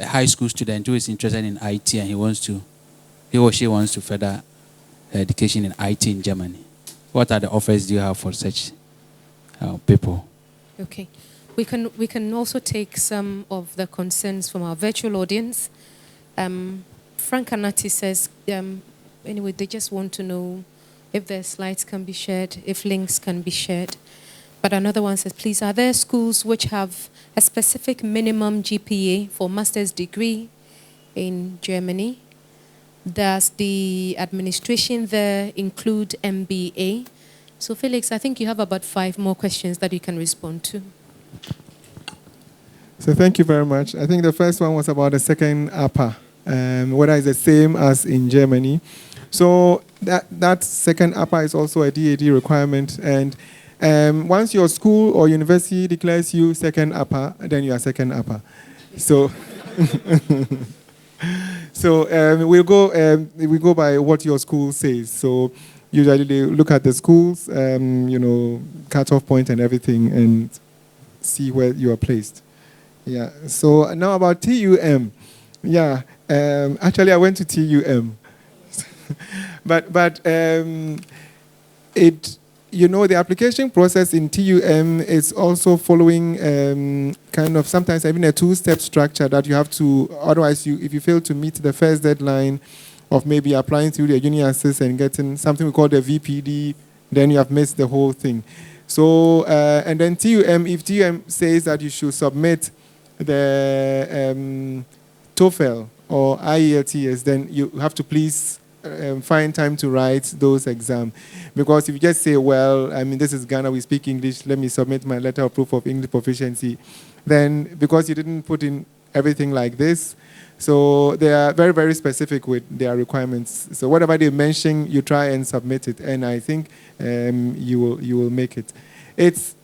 high school student who is interested in IT and he or she wants to further education in IT in Germany? What are the offers do you have for such people? Okay. We can also take some of the concerns from our virtual audience. Frank Anati says, anyway, they just want to know if the slides can be shared, if links can be shared. But another one says, please, are there schools which have a specific minimum GPA for master's degree in Germany? Does the administration there include MBA? So Felix, I think you have about 5 more questions that you can respond to. So thank you very much. I think the first one was about the second upper, whether it's the same as in Germany. So that second upper is also a DAD requirement, and once your school or university declares you second upper, then you are second upper. So, we go by what your school says. So usually they look at the schools, cutoff point and everything, and see where you are placed. Yeah. So now about TUM. Yeah. Actually, I went to TUM, but the application process in TUM is also following kind of sometimes even a 2-step structure that you have to, otherwise if you fail to meet the first deadline of maybe applying through the Uni Access and getting something we call the VPD, then you have missed the whole thing. So, and then TUM, if TUM says that you should submit the TOEFL or IELTS, then you have to please find time to write those exams. Because if you just say, well, this is Ghana, we speak English, let me submit my letter of proof of English proficiency, then because you didn't put in everything like this, so they are very, very specific with their requirements. So whatever they mention, you try and submit it, and I think you will make it. It's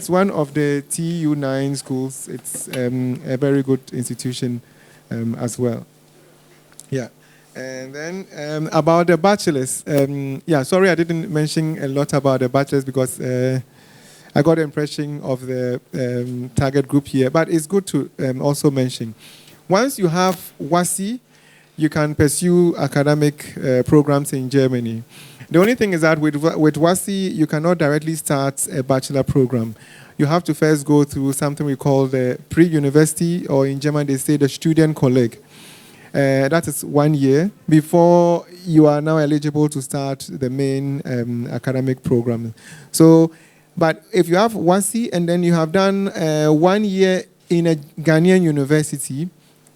one of the TU9 schools. It's a very good institution as well. Yeah. And then about the bachelors, sorry I didn't mention a lot about the bachelors because I got the impression of the target group here, but it's good to also mention. Once you have WASI, you can pursue academic programs in Germany. The only thing is that with WASI, you cannot directly start a bachelor program. You have to first go through something we call the pre-university, or in German they say the Studienkolleg. That is 1 year before you are now eligible to start the main academic program. So, but if you have WASI and then you have done 1 year in a Ghanaian university,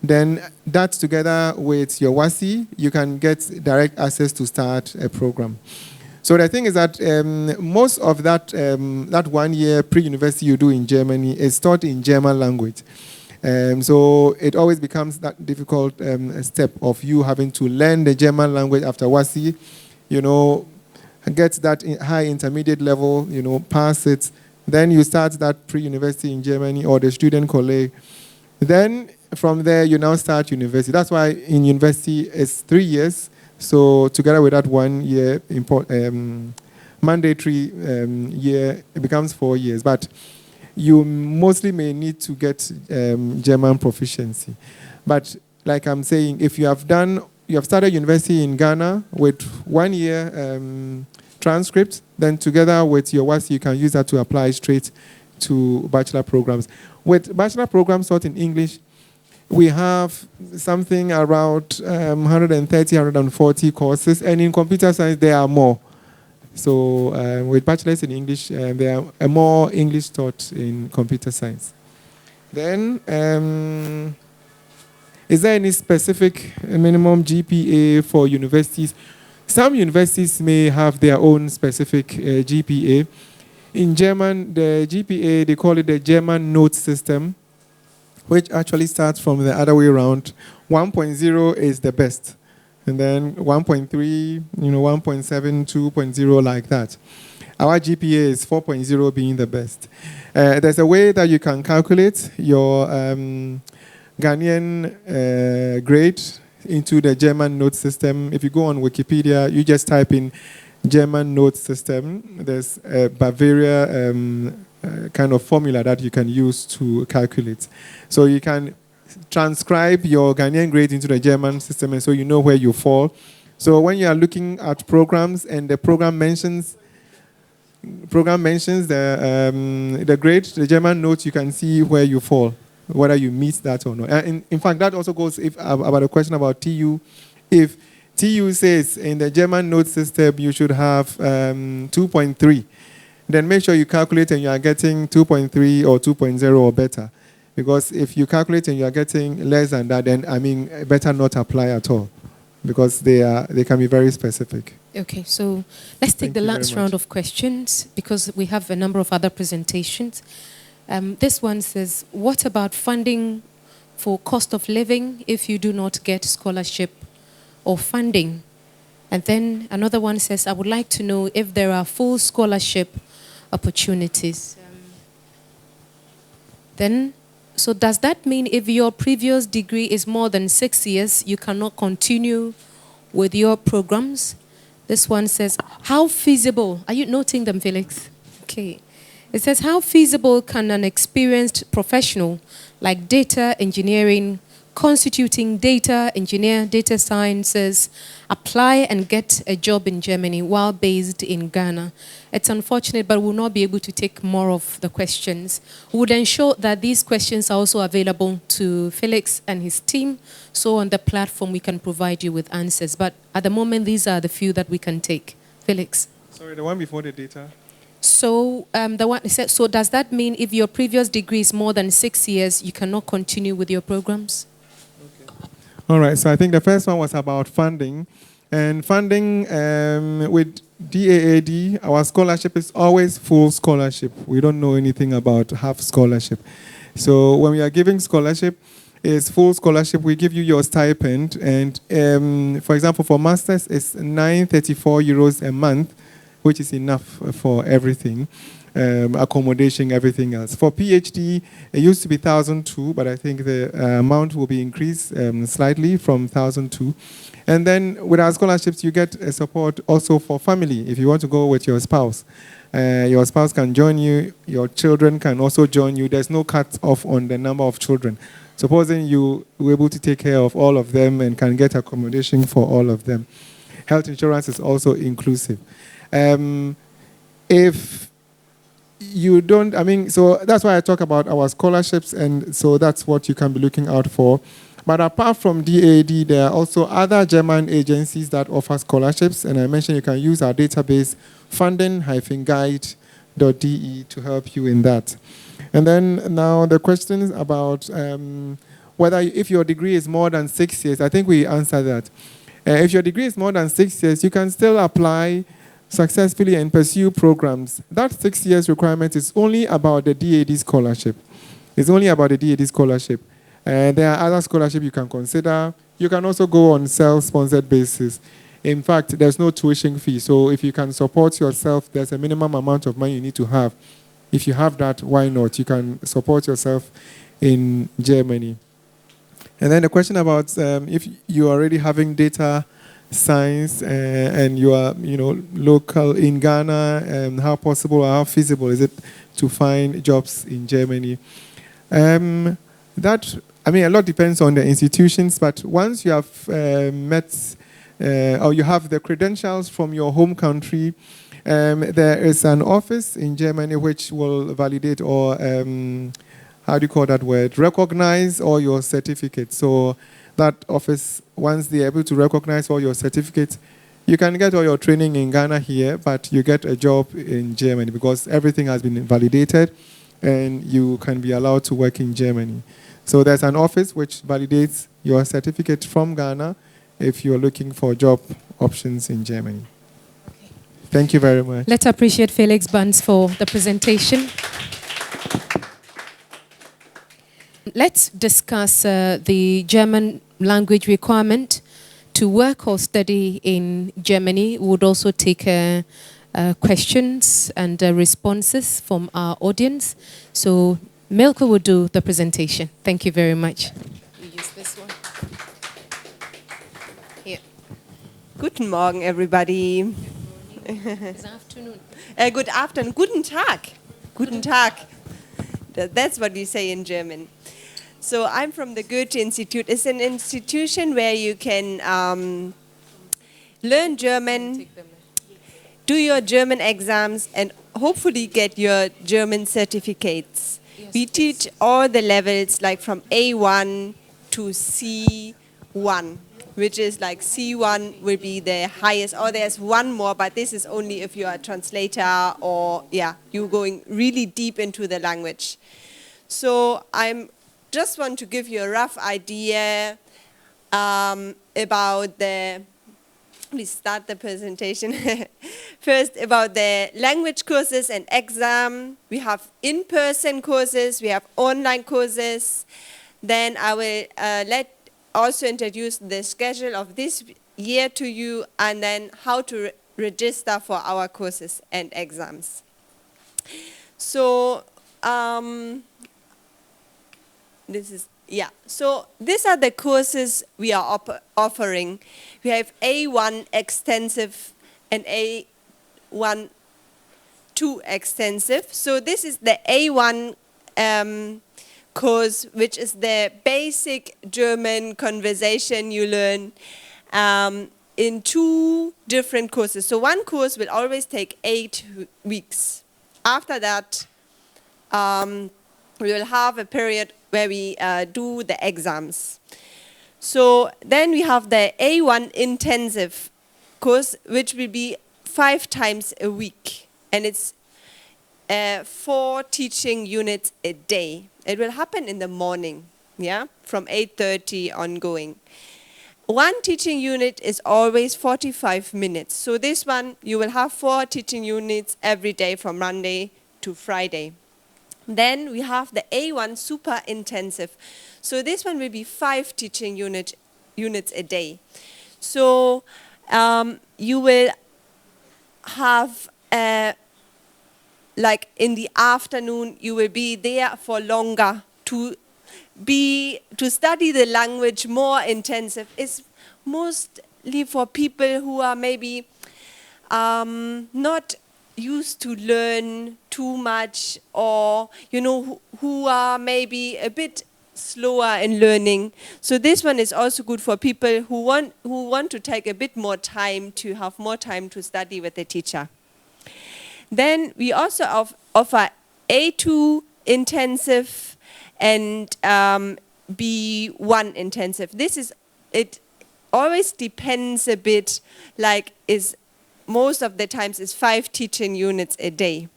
then that together with your WASI, you can get direct access to start a program. So the thing is that most of that 1 year pre-university you do in Germany is taught in German language. So it always becomes that difficult step of you having to learn the German language after WASI, get that high intermediate level, pass it. Then you start that pre-university in Germany or the Studienkolleg. Then from there, you now start university. That's why in university it's 3 years. So together with that 1 year mandatory year, it becomes 4 years. But you mostly may need to get German proficiency. But like I'm saying, if you have started university in Ghana with 1 year transcript, then together with your WASI, you can use that to apply straight to bachelor programs. With bachelor programs taught in English, we have something around 130, 140 courses, and in computer science, there are more. So with bachelors in English, there are more English taught in computer science. Then, is there any specific minimum GPA for universities? Some universities may have their own specific GPA. In German, the GPA, they call it the German note system, which actually starts from the other way around. 1.0 is the best. And then 1.3, 1.7, 2.0, like that. Our GPA is 4.0 being the best. There's a way that you can calculate your Ghanaian grade into the German note system. If you go on Wikipedia, you just type in German note system. There's a Bavaria kind of formula that you can use to calculate. So you can transcribe your Ghanaian grade into the German system, and so you know where you fall. So when you are looking at programs and the program mentions the grade, the German note, you can see where you fall, whether you meet that or not. And in fact, that also goes about a question about TU. If TU says in the German note system you should have 2.3, then make sure you calculate and you are getting 2.3 or 2.0 or better. Because if you calculate and you are getting less than that, then better not apply at all, because they can be very specific. Okay, so let's take the last round of questions because we have a number of other presentations. This one says, what about funding for cost of living if you do not get scholarship or funding? And then another one says, I would like to know if there are full scholarship opportunities. So does that mean if your previous degree is more than 6 years, you cannot continue with your programs? This one says, how feasible, are you noting them, Felix? Okay. It says, how feasible can an experienced professional like data engineering, constituting data engineer, data sciences, apply and get a job in Germany while based in Ghana? It's unfortunate, but we'll not be able to take more of the questions. We would ensure that these questions are also available to Felix and his team, so on the platform we can provide you with answers. But at the moment, these are the few that we can take. Felix. Sorry, the one before the data. So the one said, so does that mean if your previous degree is more than 6 years, you cannot continue with your programs? All right, so I think the first one was about funding. And funding with DAAD, our scholarship is always full scholarship. We don't know anything about half scholarship. So when we are giving scholarship, it's full scholarship. We give you your stipend. And for example, for masters, it's 934 euros a month, which is enough for everything. Accommodation, everything else. For PhD, it used to be 1,002, but I think the amount will be increased slightly from 1,002. And then with our scholarships, you get support also for family. If you want to go with your spouse can join you. Your children can also join you. There's no cut off on the number of children. Supposing you were able to take care of all of them and can get accommodation for all of them. Health insurance is also inclusive. If you don't, so that's why I talk about our scholarships, and so that's what you can be looking out for. But apart from DAD, there are also other German agencies that offer scholarships, and I mentioned you can use our database, funding-guide.de, to help you in that. And then now the questions about if your degree is more than 6 years, I think we answered that. If your degree is more than 6 years, you can still apply successfully and pursue programs. That 6 years requirement is only about the DAD scholarship. It's only about the DAD scholarship. There are other scholarships you can consider. You can also go on self-sponsored basis. In fact, there's no tuition fee. So if you can support yourself, there's a minimum amount of money you need to have. If you have that, why not? You can support yourself in Germany. And then the question about if you're already having data science and you are, local in Ghana, how possible or how feasible is it to find jobs in Germany? A lot depends on the institutions, but once you have met or you have the credentials from your home country, there is an office in Germany which will validate or, recognize all your certificates. So that office, once they're able to recognize all your certificates, you can get all your training in Ghana here, but you get a job in Germany because everything has been validated and you can be allowed to work in Germany. So there's an office which validates your certificate from Ghana if you're looking for job options in Germany. Okay. Thank you very much. Let's appreciate Felix Burns for the presentation. Let's discuss the German language requirement to work or study in Germany. We would also take questions and responses from our audience. So Milka will do the presentation. Thank you very much. Guten Morgen, everybody. Good afternoon. Good afternoon. Guten Tag. Guten Tag. That's what you say in German. So I'm from the Goethe Institute. It's an institution where you can learn German, do your German exams, and hopefully get your German certificates. We teach all the levels, like from A1 to C1, which is like C1 will be the highest, or there's one more, but this is only if you're a translator or, yeah, you're going really deep into the language. So I just want to give you a rough idea about the, please start the presentation. First, about the language courses and exam. We have in-person courses, we have online courses. Then I will also introduce the schedule of this year to you, and then how to register for our courses and exams. So so these are the courses we are offering. We have A1 extensive and A1 2 extensive. So this is the A1 course, which is the basic German conversation you learn in 2 different courses. So one course will always take 8 weeks. After that, we will have a period where we do the exams. So then we have the A1 intensive course, which will be 5 times a week. And it's 4 teaching units a day. It will happen in the morning, yeah, from 8:30 ongoing. One teaching unit is always 45 minutes. So this one, you will have 4 teaching units every day from Monday to Friday. Then we have the A1 super intensive. So this one will be 5 teaching units a day. So you will have, like in the afternoon, you will be there for longer to study the language more intensive. It's mostly for people who are maybe not used to learn too much, or who are maybe a bit slower in learning. So this one is also good for people who want to take a bit more time, to have more time to study with the teacher. Then we also offer A2 intensive and B1 intensive. It always depends a bit, like most of the times is 5 teaching units a day.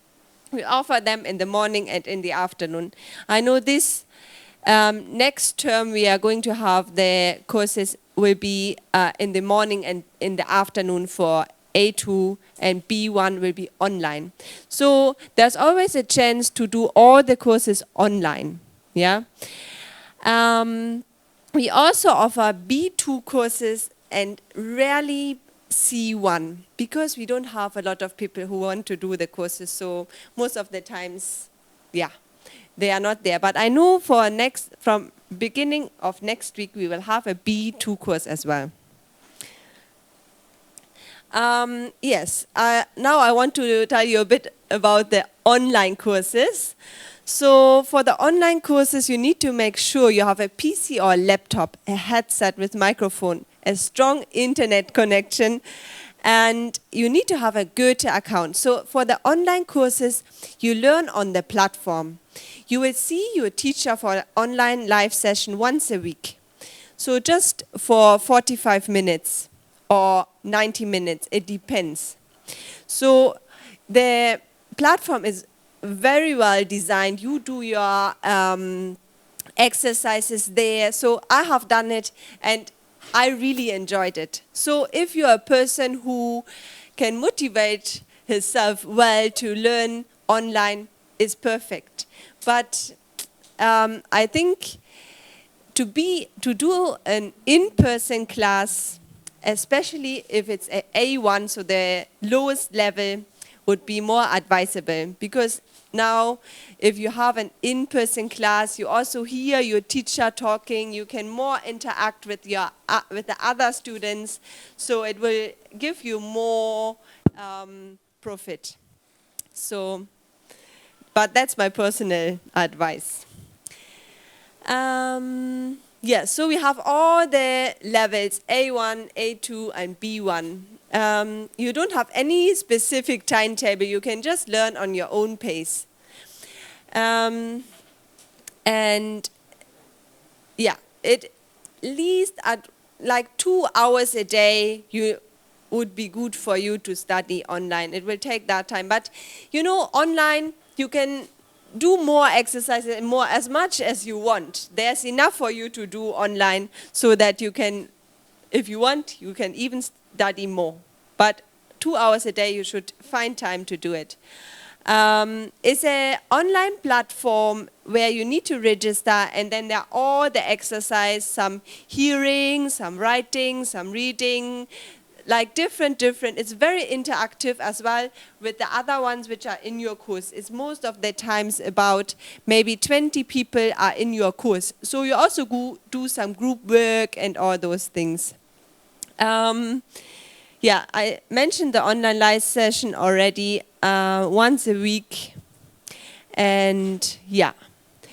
We offer them in the morning and in the afternoon. I know this next term we are going to have the courses will be in the morning and in the afternoon for A2, and B1 will be online. So there's always a chance to do all the courses online. Yeah. We also offer B2 courses and rarely C1, because we don't have a lot of people who want to do the courses. So most of the times, yeah, they are not there. But I know from beginning of next week, we will have a B2 course as well. Yes, now I want to tell you a bit about the online courses. So for the online courses, you need to make sure you have a PC or a laptop, a headset with microphone, a strong internet connection, and you need to have a Goethe account. So for the online courses, you learn on the platform. You will see your teacher for an online live session once a week. So just for 45 minutes or 90 minutes, it depends. So the platform is very well designed. You do your exercises there. So I have done it and I really enjoyed it. So if you're a person who can motivate himself well to learn online, it's perfect. But I think to do an in-person class, especially if it's a A1, so the lowest level, would be more advisable, because now if you have an in-person class, you also hear your teacher talking, you can more interact with with the other students, so it will give you more profit. So, but that's my personal advice. Yeah, so we have all the levels, A1, A2, and B1. You don't have any specific timetable. You can just learn on your own pace. And yeah, at least at like 2 hours a day, you would be good for you to study online. It will take that time. But, you know, online, you can do more exercises, more as much as you want. There's enough for you to do online so that you can, if you want, you can even study more. But 2 hours a day, you should find time to do it. It's an online platform where you need to register, and then there are all the exercises, some hearing, some writing, some reading, like different. It's very interactive as well with the other ones which are in your course. It's most of the times about maybe 20 people are in your course. So you also do some group work and all those things. Yeah, I mentioned the online live session already, once a week. And yeah,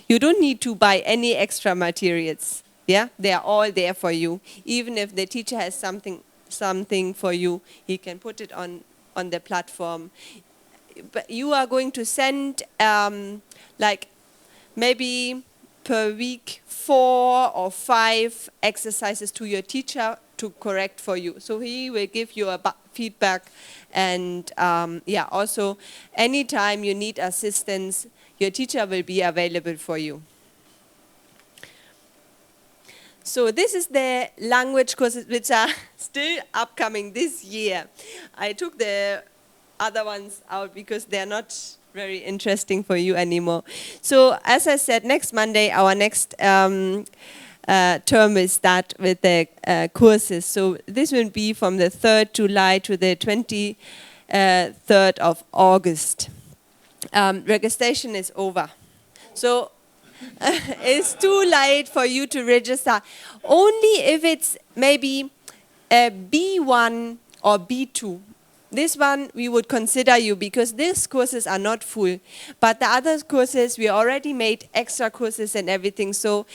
you don't need to buy any extra materials. Yeah, they are all there for you. Even if the teacher has something for you, he can put it on the platform. But you are going to send like maybe per week 4 or 5 exercises to your teacher to correct for you. So he will give you a feedback, and yeah, also anytime you need assistance, your teacher will be available for you. So this is the language courses which are still upcoming this year. I took the other ones out because they're not very interesting for you anymore. So as I said, next Monday, our next term will start with the courses. So this will be from the 3rd July to the 23rd of August. Registration is over. So it's too late for you to register. Only if it's maybe a B1 or B2. This one we would consider you, because these courses are not full. But the other courses, we already made extra courses and everything. So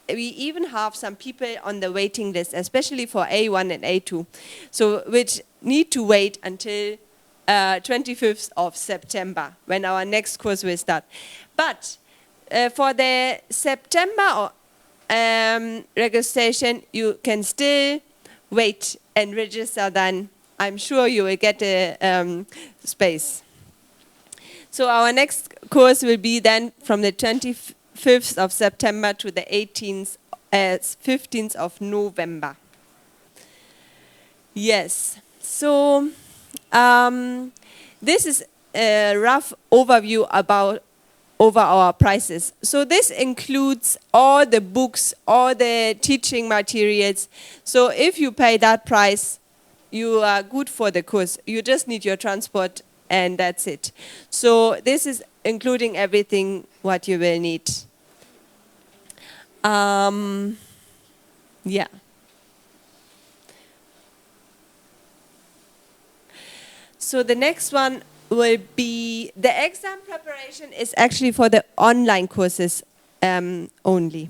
we even have some people on the waiting list, especially for A1 and A2, so which need to wait until 25th of September, when our next course will start. But for the September registration, you can still wait and register. Then I'm sure you will get a space. So our next course will be then from the 25th of September to the 15th of November. Yes. So this is a rough overview over our prices. So this includes all the books, all the teaching materials. So if you pay that price, you are good for the course. You just need your transport, and that's it. So this is including everything what you will need. Yeah. So the next one will be, the exam preparation is actually for the online courses only.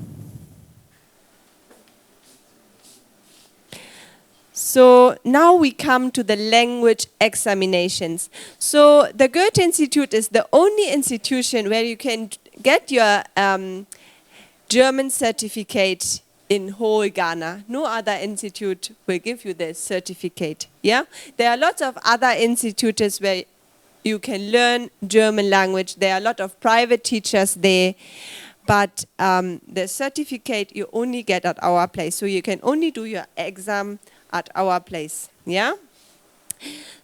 So now we come to the language examinations. So the Goethe Institute is the only institution where you can get your German certificate in whole Ghana. No other institute will give you the certificate. Yeah, there are lots of other institutes where you can learn German language. There are a lot of private teachers there, but the certificate you only get at our place. So you can only do your exam at our place. Yeah.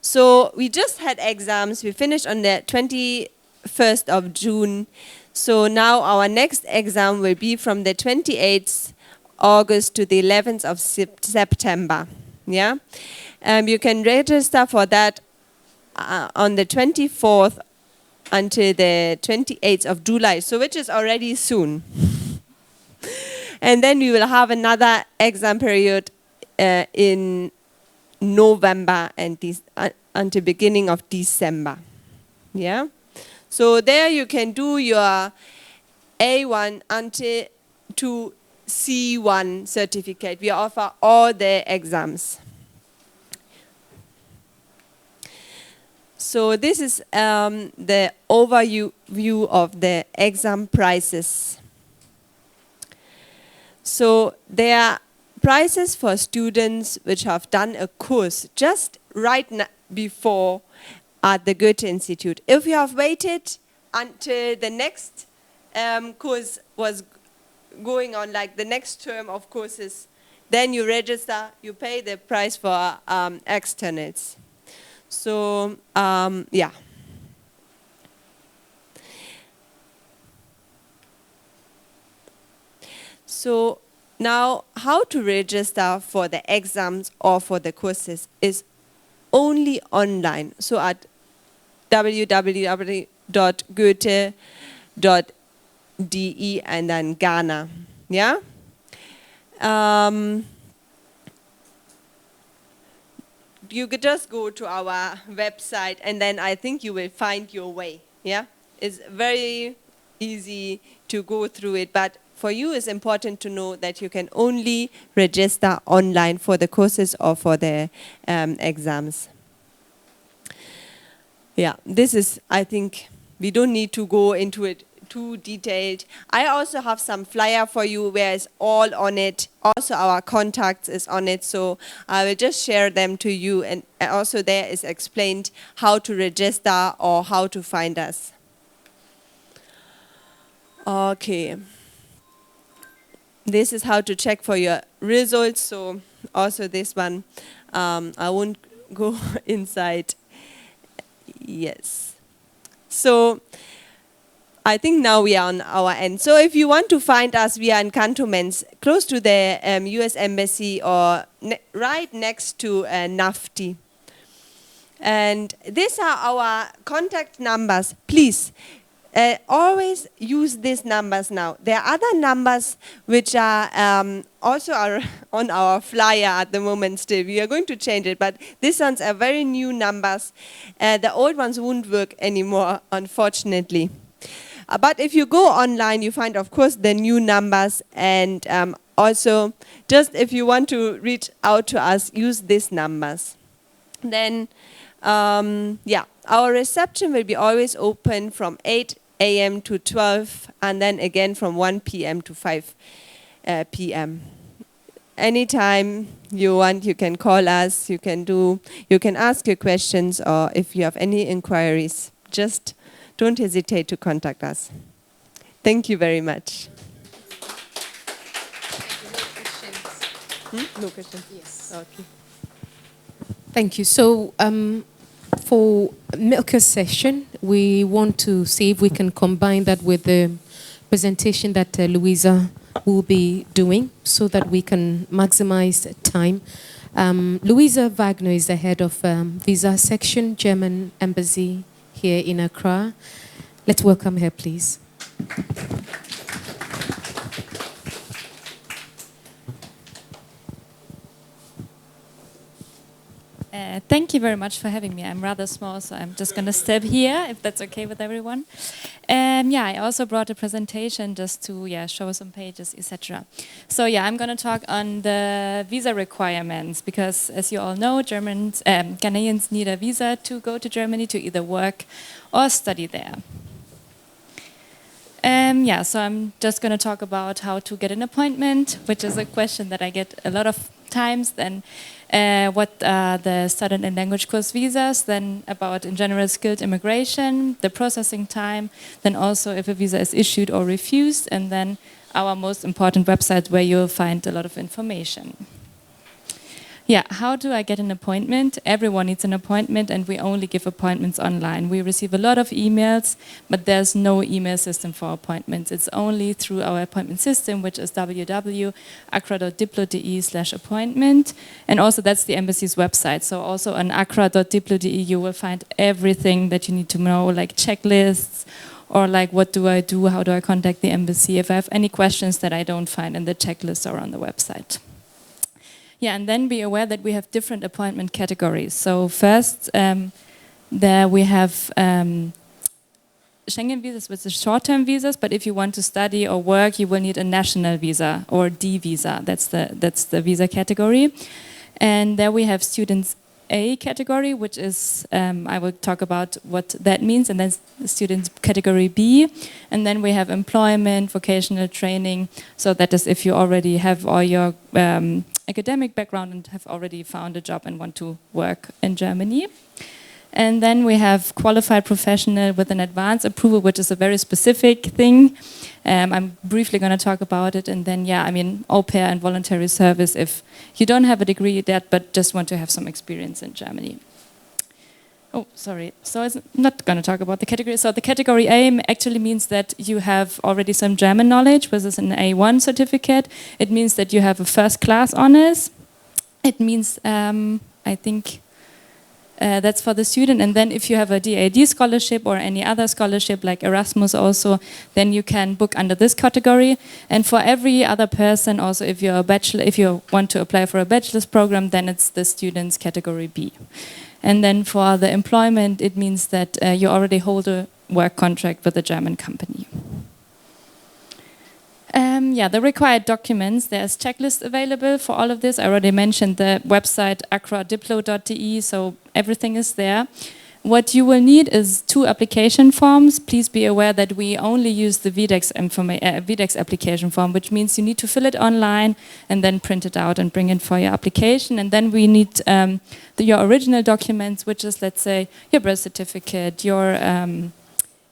So we just had exams. We finished on the 21st of June. So now our next exam will be from the 28th August to the 11th of September. Yeah. You can register for that on the 24th until the 28th of July, so which is already soon. And then we will have another exam period in November and until beginning of December. Yeah. So there you can do your A1 until to C1 certificate. We offer all the exams. So this is the overview of the exam prices. So there are prices for students which have done a course just right before at the Goethe Institute. If you have waited until the next course was going on, like the next term of courses, then you register, you pay the price for externals. So, yeah. So now how to register for the exams or for the courses is only online. So at www.goethe.de and then Ghana. Yeah? You could just go to our website and then I think you will find your way. Yeah? It's very easy to go through it, but for you it's important to know that you can only register online for the courses or for the exams. Yeah, this is, I think, we don't need to go into it too detailed. I also have some flyer for you where it's all on it. Also our contacts is on it, so I will just share them to you, and also there is explained how to register or how to find us. Okay. This is how to check for your results, so also this one, I won't go inside. Yes. So I think now we are on our end. So if you want to find us, we are in Cantonments, close to the US Embassy or right next to NAFTI. And these are our contact numbers. Please, always use these numbers now. There are other numbers which are also are on our flyer at the moment still. We are going to change it, but these ones are very new numbers. The old ones won't work anymore, unfortunately. But if you go online, you find, of course, the new numbers. And also, just if you want to reach out to us, use these numbers. Then, yeah, our reception will be always open from 8 a.m. to 12, and then again from 1 p.m. to 5 p.m. Anytime you want, you can call us, you can ask your questions, or if you have any inquiries, just don't hesitate to contact us. Thank you very much. No questions? Yes. Okay. Thank you. So for Milka's session, we want to see if we can combine that with the presentation that Louisa will be doing so that we can maximize time. Louisa Wagner is the head of Visa Section, German Embassy here in Accra. Let's welcome her, please. Thank you very much for having me. I'm rather small, so I'm just going to step here, if that's okay with everyone. Yeah, I also brought a presentation just to show some pages, etc. So yeah, I'm going to talk on the visa requirements because, as you all know, Ghanaians need a visa to go to Germany to either work or study there. Yeah, so I'm just going to talk about how to get an appointment, which is a question that I get a lot of times. Then what are the student and language course visas, then about in general skilled immigration, the processing time, then also if a visa is issued or refused, and then our most important website where you'll find a lot of information. Yeah, how do I get an appointment? Everyone needs an appointment, and we only give appointments online. We receive a lot of emails, but there's no email system for appointments. It's only through our appointment system, which is www.accra.diplo.de/appointment. And also that's the embassy's website. So also on accra.diplo.de you will find everything that you need to know, like checklists, or like what do I do, how do I contact the embassy, if I have any questions that I don't find in the checklist or on the website. Yeah, and then be aware that we have different appointment categories. So first, there we have Schengen visas, which is short-term visas, but if you want to study or work, you will need a national visa or D visa. That's the visa category. And there we have students A category, which is, I will talk about what that means, and then students category B. And then we have employment, vocational training. So that is if you already have all your academic background and have already found a job and want to work in Germany. And then we have qualified professional with an advance approval, which is a very specific thing. I'm briefly going to talk about it. And then, yeah, I mean, au pair and voluntary service if you don't have a degree yet, but just want to have some experience in Germany. Oh, sorry. So I'm not going to talk about the category. So the category A actually means that you have already some German knowledge, which is an A1 certificate. It means that you have a first class honors. It means, I think, that's for the student. And then if you have a DAD scholarship or any other scholarship like Erasmus also, then you can book under this category. And for every other person, also if you're a bachelor, if you want to apply for a bachelor's program, then it's the student's category B. And then for the employment, it means that you already hold a work contract with a German company. Yeah, the required documents, there's checklists available for all of this. I already mentioned the website accra.diplo.de, so everything is there. What you will need is 2 application forms. Please be aware that we only use the VDEX application form, which means you need to fill it online and then print it out and bring it for your application. And then we need your original documents, which is, let's say, your birth certificate, your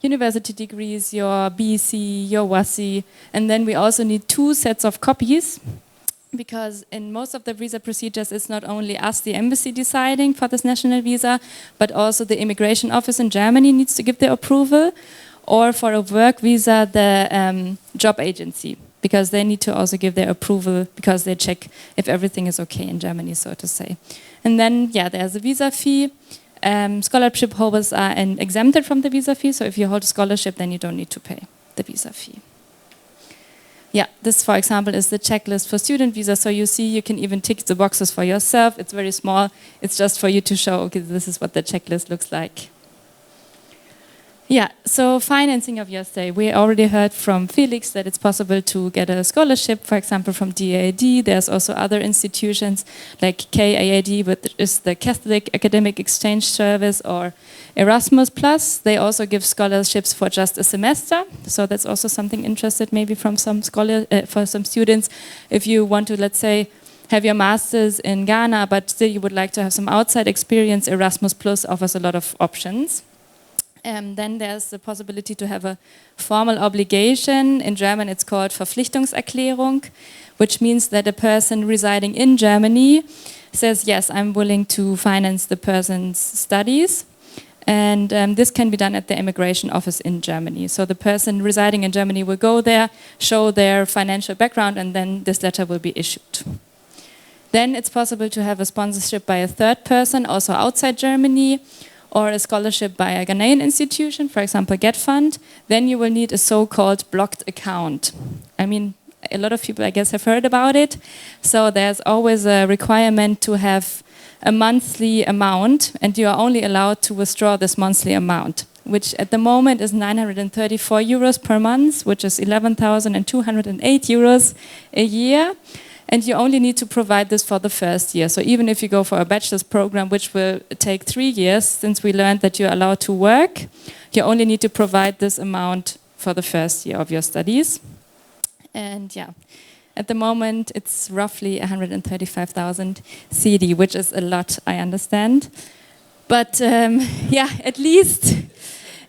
university degrees, your BC, your WASI, and then we also need 2 sets of copies, because in most of the visa procedures it's not only us, the embassy, deciding for this national visa, but also the immigration office in Germany needs to give their approval, or for a work visa, the job agency, because they need to also give their approval, because they check if everything is okay in Germany, so to say. And then, yeah, there's a visa fee. Scholarship holders are exempted from the visa fee, so if you hold a scholarship, then you don't need to pay the visa fee. Yeah, this, for example, is the checklist for student visa. So you see, you can even tick the boxes for yourself. It's very small. It's just for you to show, okay, this is what the checklist looks like. Yeah, so financing of your stay. We already heard from Felix that it's possible to get a scholarship, for example, from DAD. There's also other institutions like KAAD, which is the Catholic Academic Exchange Service, or Erasmus+. They also give scholarships for just a semester. So that's also something interested maybe from some for some students. If you want to, let's say, have your master's in Ghana, but still you would like to have some outside experience, Erasmus+ offers a lot of options. Then there's the possibility to have a formal obligation. In German it's called Verpflichtungserklärung, which means that a person residing in Germany says, yes, I'm willing to finance the person's studies. And this can be done at the immigration office in Germany. So the person residing in Germany will go there, show their financial background, and then this letter will be issued. Then it's possible to have a sponsorship by a third person, also outside Germany, or a scholarship by a Ghanaian institution, for example, GetFund. Then you will need a so-called blocked account. I mean, a lot of people, I guess, have heard about it. So there's always a requirement to have a monthly amount, and you are only allowed to withdraw this monthly amount, which at the moment is 934 euros per month, which is 11,208 euros a year. And you only need to provide this for the first year. So even if you go for a bachelor's program, which will take 3 years, since we learned that you're allowed to work, you only need to provide this amount for the first year of your studies. And yeah, at the moment, it's roughly 135,000 CD, which is a lot, I understand. But yeah, at least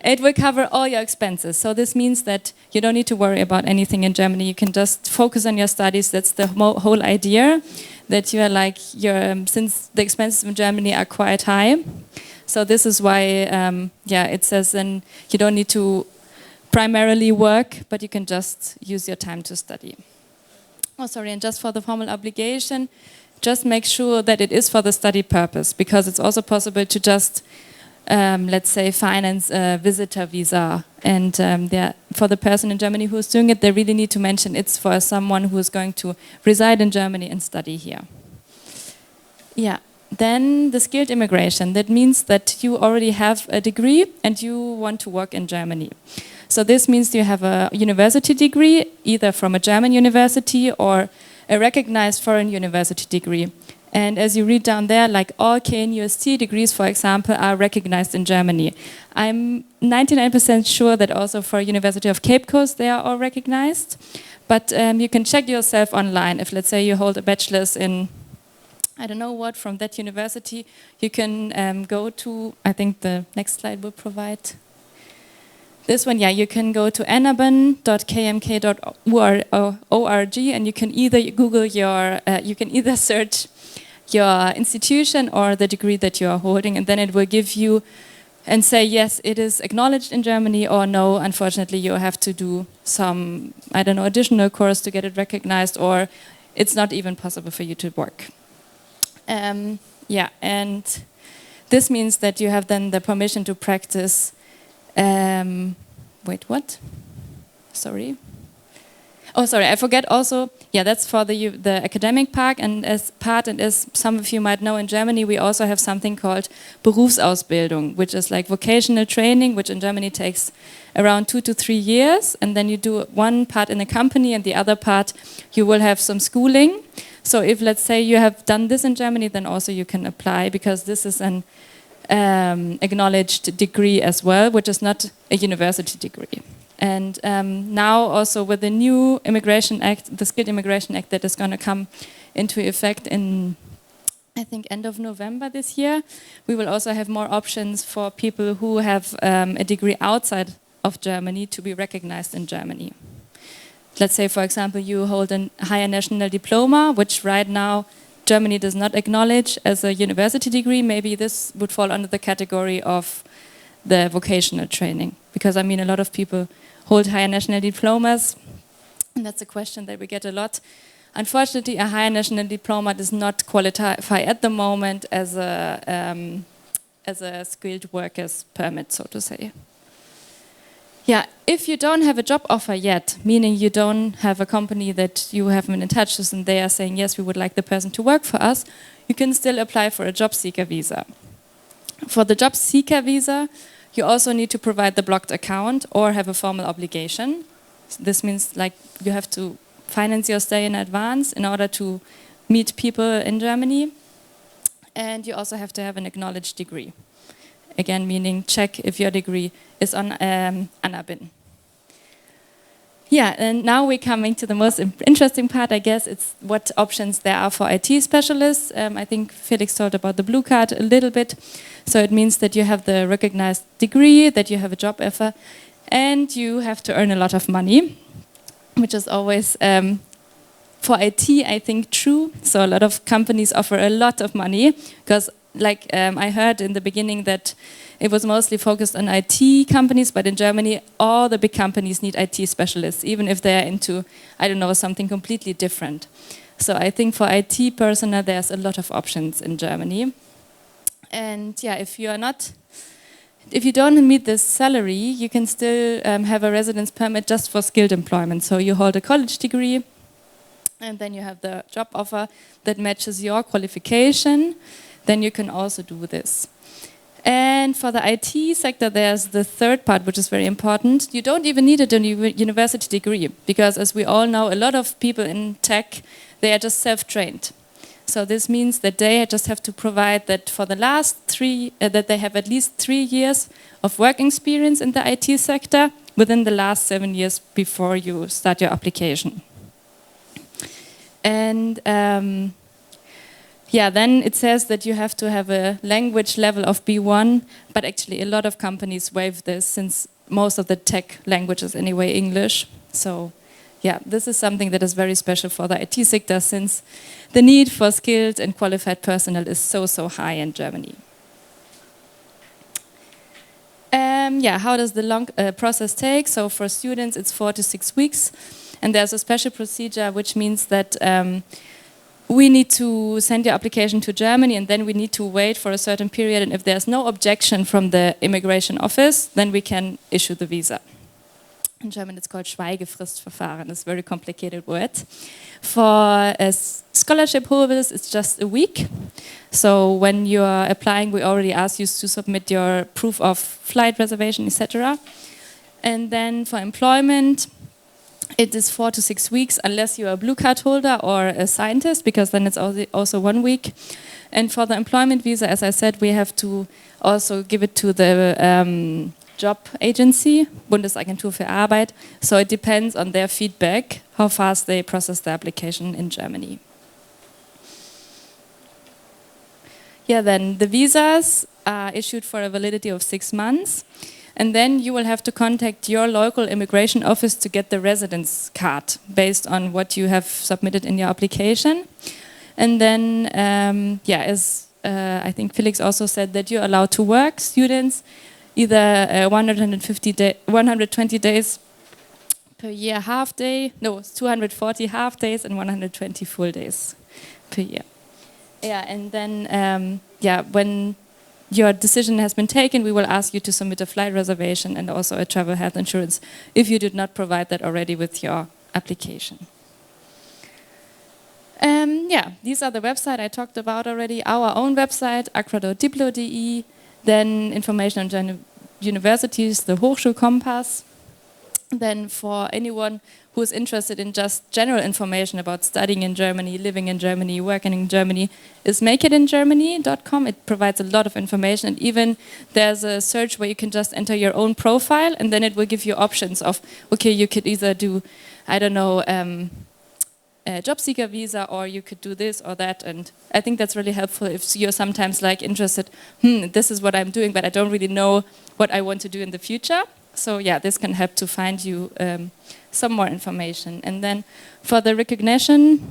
it will cover all your expenses. So this means that you don't need to worry about anything in Germany. You can just focus on your studies. That's the whole idea. that you are like, since the expenses in Germany are quite high. So this is why, it says then you don't need to primarily work, but you can just use your time to study. Oh, sorry, and just for the formal obligation, just make sure that it is for the study purpose, because it's also possible to just, let's say, finance a visitor visa. And for the person in Germany who is doing it, they really need to mention it's for someone who is going to reside in Germany and study here. Yeah. Then the skilled immigration. That means that you already have a degree and you want to work in Germany. So this means you have a university degree, either from a German university or a recognized foreign university degree. And as you read down there, like all KNUST degrees, for example, are recognized in Germany. I'm 99% sure that also for University of Cape Coast, they are all recognized. But you can check yourself online. If, let's say, you hold a bachelor's in I don't know what, from that university, you can go to, I think the next slide will provide this one. Yeah, you can go to anaban.kmk.org and you can either Google you can either search your institution or the degree that you are holding, and then it will give you and say, yes, it is acknowledged in Germany, or no, unfortunately, you have to do some, I don't know, additional course to get it recognized, or it's not even possible for you to work. And this means that you have then the permission to practice. Wait, what? Sorry. Oh, sorry, I forget also. Yeah, that's for the academic part, and as some of you might know, in Germany we also have something called Berufsausbildung, which is like vocational training, which in Germany takes around 2 to 3 years, and then you do one part in a company, and the other part you will have some schooling. So if, let's say, you have done this in Germany, then also you can apply, because this is an acknowledged degree as well, which is not a university degree. And now also with the new Immigration Act, the Skilled Immigration Act that is going to come into effect in, I think, end of November this year, we will also have more options for people who have a degree outside of Germany to be recognized in Germany. Let's say, for example, you hold a higher national diploma, which right now Germany does not acknowledge as a university degree. Maybe this would fall under the category of the vocational training. Because, I mean, a lot of people hold higher national diplomas, and that's a question that we get a lot. Unfortunately, a higher national diploma does not qualify at the moment as a skilled workers permit, so to say. Yeah, if you don't have a job offer yet, meaning you don't have a company that you have been in touch with and they are saying, yes, we would like the person to work for us, you can still apply for a job seeker visa. For the job seeker visa, you also need to provide the blocked account or have a formal obligation. This means like you have to finance your stay in advance in order to meet people in Germany. And you also have to have an acknowledged degree. Again, meaning check if your degree is on ANABIN. Yeah, and now we're coming to the most interesting part, I guess. It's what options there are for IT specialists. I think Felix talked about the blue card a little bit. So it means that you have the recognized degree, that you have a job offer, and you have to earn a lot of money, which is always, for IT, I think, true. So a lot of companies offer a lot of money, because like I heard in the beginning that it was mostly focused on IT companies, but in Germany, all the big companies need IT specialists, even if they're into, I don't know, something completely different. So I think for IT personnel, there's a lot of options in Germany. And yeah, if you don't meet this salary, you can still have a residence permit just for skilled employment. So you hold a college degree, and then you have the job offer that matches your qualification. Then you can also do this. And for the IT sector, there's the third part, which is very important. You don't even need a university degree, because as we all know, a lot of people in tech, they are just self-trained. So this means that they just have to provide that for the last that they have at least 3 years of work experience in the IT sector within the last 7 years before you start your application. And yeah, then it says that you have to have a language level of B1, but actually a lot of companies waive this, since most of the tech language is anyway English. So yeah, this is something that is very special for the IT sector since the need for skilled and qualified personnel is so high in Germany. Yeah, how does the long process take? So for students, it's 4 to 6 weeks. And there's a special procedure, which means that we need to send your application to Germany, and then we need to wait for a certain period. And if there's no objection from the immigration office, then we can issue the visa. In German, it's called Schweigefristverfahren. It's a very complicated word. For scholarship holders, it's just a week. So when you are applying, we already ask you to submit your proof of flight reservation, etc. And then for employment, it is 4 to 6 weeks, unless you are a blue card holder or a scientist, because then it's also 1 week. And for the employment visa, as I said, we have to also give it to the job agency, Bundesagentur für Arbeit. So it depends on their feedback, how fast they process the application in Germany. Yeah, then the visas are issued for a validity of 6 months. And then you will have to contact your local immigration office to get the residence card based on what you have submitted in your application. And then, yeah, as I think Felix also said, that you're allowed to work, students, either 120 days per year half day, no, 240 half days and 120 full days per year. Yeah, and then, yeah, when your decision has been taken, we will ask you to submit a flight reservation and also a travel health insurance if you did not provide that already with your application. Yeah, these are the website I talked about already. Our own website, acra.diplo.de, then information on universities, the Hochschulkompass. Then for anyone who is interested in just general information about studying in Germany, living in Germany, working in Germany, is makeitingermany.com. It provides a lot of information, and even there's a search where you can just enter your own profile, and then it will give you options of, okay, you could either do, I don't know, a job seeker visa, or you could do this or that. And I think that's really helpful if you're sometimes like interested, this is what I'm doing, but I don't really know what I want to do in the future. So yeah, this can help to find you some more information. And then for the recognition,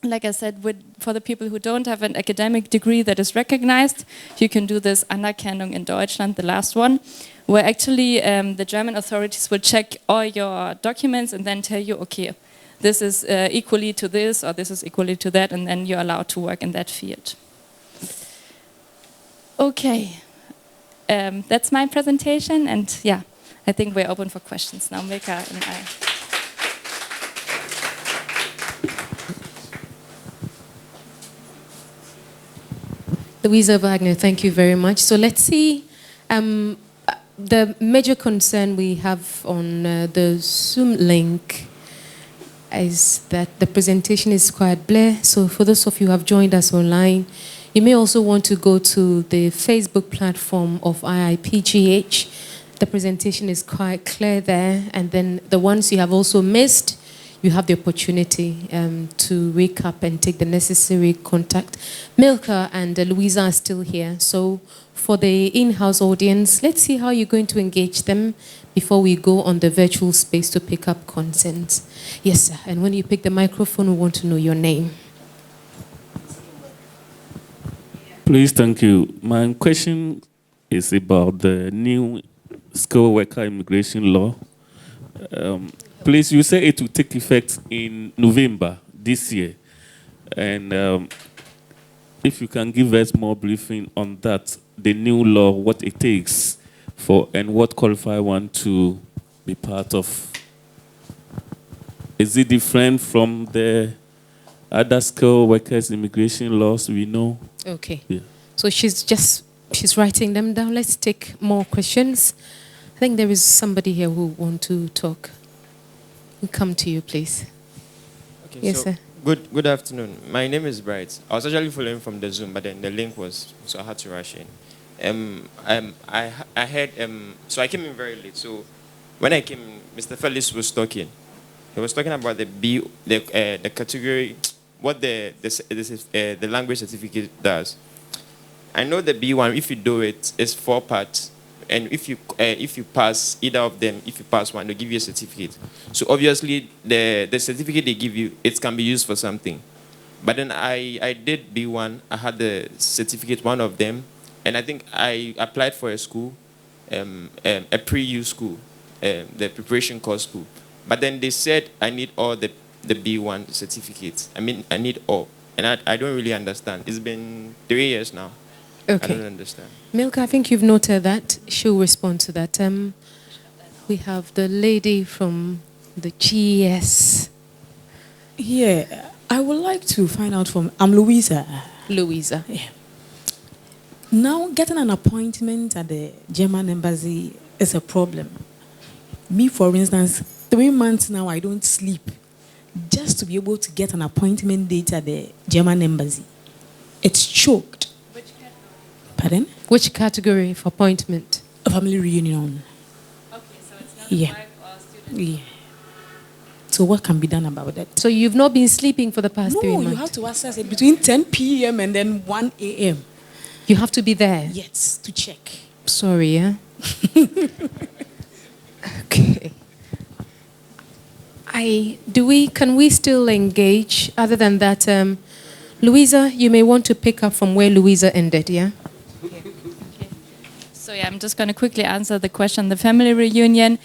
like I said, for the people who don't have an academic degree that is recognized, you can do this Anerkennung in Deutschland, the last one, where actually the German authorities will check all your documents and then tell you, okay, this is equally to this or this is equally to that, and then you're allowed to work in that field. Okay, that's my presentation, and yeah, I think we're open for questions now, Milka and I. Louisa Wagner, thank you very much. So let's see, the major concern we have on the Zoom link is that the presentation is quite blurry. So for those of you who have joined us online, you may also want to go to the Facebook platform of IIPGH. The presentation is quite clear there, and then the ones you have also missed, you have the opportunity to wake up and take the necessary contact. Milka and Louisa are still here, so for the in-house audience, let's see how you're going to engage them before we go on the virtual space to pick up consent. Yes, sir, and when you pick the microphone, we want to know your name. Please, thank you. My question is about the new skilled worker immigration law. Please, you say it will take effect in November this year. And if you can give us more briefing on that, the new law, what it takes for, and what qualify one to be part of. Is it different from the other skilled workers immigration laws we know? Okay. Yeah. So she's writing them down. Let's take more questions. I think there is somebody here who wants to talk. We'll come to you, please. Okay, Yes, so sir. Good afternoon. My name is Bright. I was actually following from the Zoom, but then the link was, so I had to rush in. I heard, so I came in very late. So when I came in, Mr. Felix was talking. He was talking about the category, what the language certificate does. I know the B1, if you do it, is 4 parts. and if you pass either of them, if you pass one, they'll give you a certificate. So obviously, the certificate they give you, it can be used for something. But then I did B1. I had the certificate, one of them, and I think I applied for a school, a pre-U school, the preparation course school. But then they said I need all the B1 certificates. I mean, I need all. And I don't really understand. It's been 3 years now. Okay. I don't understand. Milka, I think you've noted that. She'll respond to that. We have the lady from the GS. Yeah, I would like to find out from... I'm Louisa. Louisa. Yeah. Now, getting an appointment at the German embassy is a problem. Me, for instance, 3 months now, I don't sleep just to be able to get an appointment date at the German embassy. It's choked. Which category? Pardon? Which category of appointment? A family reunion. Okay, so it's not Yeah. a wife or student? Yeah. So what can be done about that? So you've not been sleeping for the past 3 No, months? you have to access it between 10 p.m. and then 1 a.m. You have to be there? Yes, to check. Sorry, yeah? Okay. Can we still engage? Other than that, Louisa, you may want to pick up from where Louisa ended, yeah? Okay. So yeah, I'm just going to quickly answer the question, the family reunion.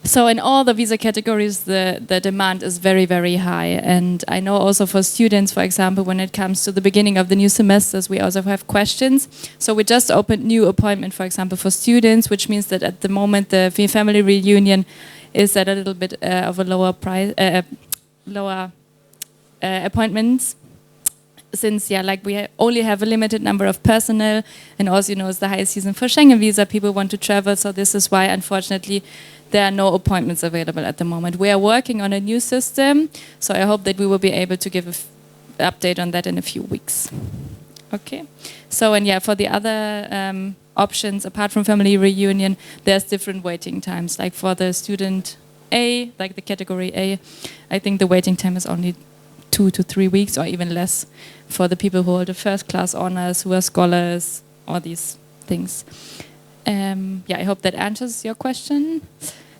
So in all the visa categories, the demand is very, very high. And I know also for students, for example, when it comes to the beginning of the new semesters, we also have questions. So we just opened new appointment, for example, for students, which means that at the moment the family reunion is at a little bit of a lower price, lower appointments. Since we only have a limited number of personnel, and also it's the high season for Schengen visa, people want to travel, so this is why unfortunately there are no appointments available at the moment. We are working on a new system, so I hope that we will be able to give an update on that in a few weeks. Okay, so for the other options apart from family reunion, there's different waiting times. Like for the student A, like the category A, I think the waiting time is only 2 to 3 weeks or even less for the people who hold the first class honors, who are scholars, all these things. I hope that answers your question.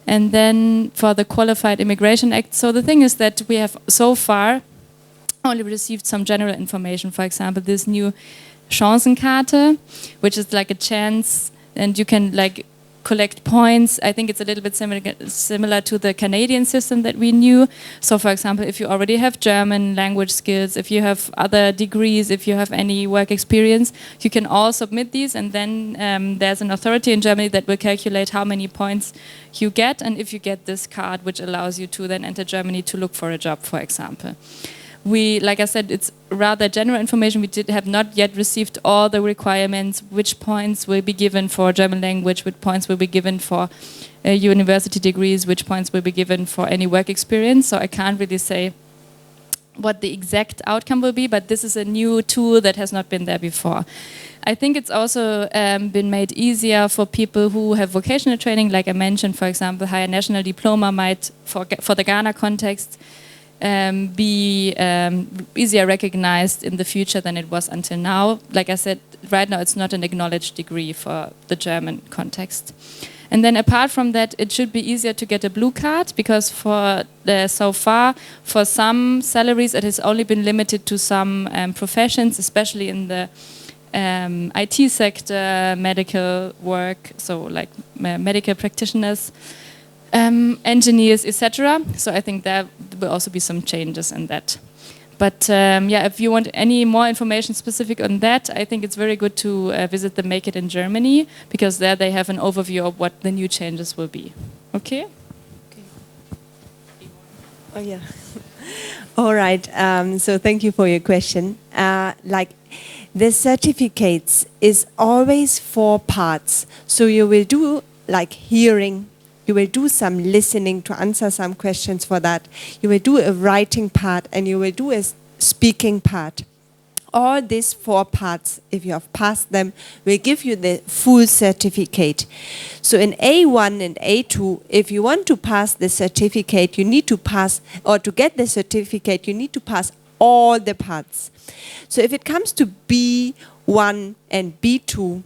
And then for the Qualified Immigration Act, so the thing is that we have so far only received some general information. For example, this new Chancenkarte, which is like a chance, and you can collect points. I think it's a little bit similar to the Canadian system that we knew. So for example, if you already have German language skills, if you have other degrees, if you have any work experience, you can all submit these, and then there's an authority in Germany that will calculate how many points you get, and if you get this card, which allows you to then enter Germany to look for a job, for example. Like I said, it's rather general information. We have not yet received all the requirements, which points will be given for German language, which points will be given for university degrees, which points will be given for any work experience. So I can't really say what the exact outcome will be, but this is a new tool that has not been there before. I think it's also been made easier for people who have vocational training, like I mentioned, for example, higher national diploma might, for the Ghana context, be easier recognized in the future than it was until now. Like I said, right now it's not an acknowledged degree for the German context. And then apart from that, it should be easier to get a blue card, because so far, for some salaries, it has only been limited to some professions, especially in the IT sector, medical work, so like medical practitioners, engineers, etc. So I think there will also be some changes in that. But if you want any more information specific on that, I think it's very good to visit the Make It in Germany, because there they have an overview of what the new changes will be. Okay? Oh, yeah. All right. So thank you for your question. The certificates is always 4 parts. So you will do hearing. You will do some listening to answer some questions for that. You will do a writing part, and you will do a speaking part. All these 4 parts, if you have passed them, will give you the full certificate. So in A1 and A2, if you want to pass the certificate, you need to pass, or to get the certificate, you need to pass all the parts. So if it comes to B1 and B2,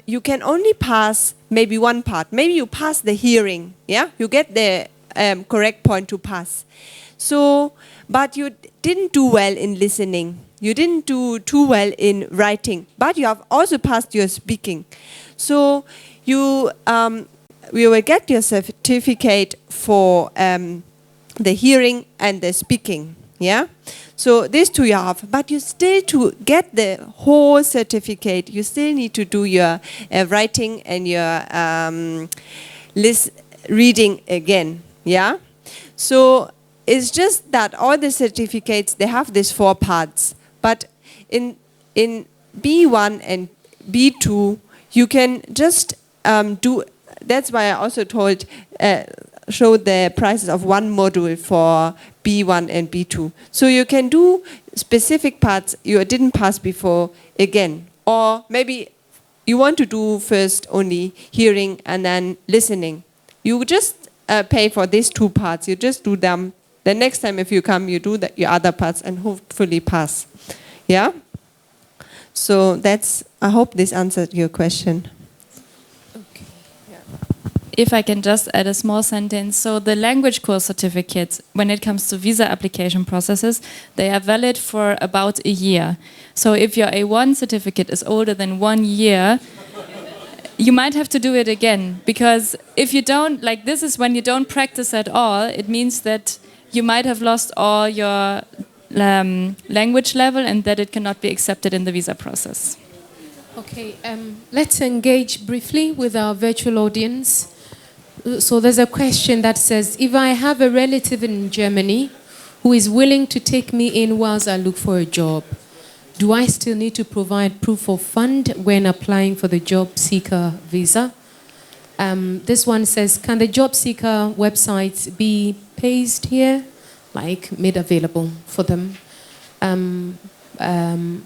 you can only pass maybe one part. Maybe you pass the hearing, yeah? You get the correct point to pass. So, but you didn't do well in listening. You didn't do too well in writing, but you have also passed your speaking. So you will get your certificate for the hearing and the speaking, yeah? So these two you have, but you still, to get the whole certificate, you still need to do your writing and your reading again, yeah? So it's just that all the certificates, they have these 4 parts, but in B1 and B2, you can just do, that's why I also told, show the prices of one module for B1 and B2. So you can do specific parts you didn't pass before again. Or maybe you want to do first only hearing and then listening. You just pay for these 2 parts. You just do them. The next time if you come, you do your other parts and hopefully pass. Yeah? So that's, I hope this answered your question. If I can just add a small sentence. So the language course certificates, when it comes to visa application processes, they are valid for about a year. So if your A1 certificate is older than 1 year, you might have to do it again. Because if you don't, like this is when you don't practice at all, it means that you might have lost all your language level and that it cannot be accepted in the visa process. Okay, let's engage briefly with our virtual audience. So there's a question that says, if I have a relative in Germany who is willing to take me in whilst I look for a job, do I still need to provide proof of fund when applying for the job seeker visa? This one says, can the job seeker websites be pasted here, like made available for them?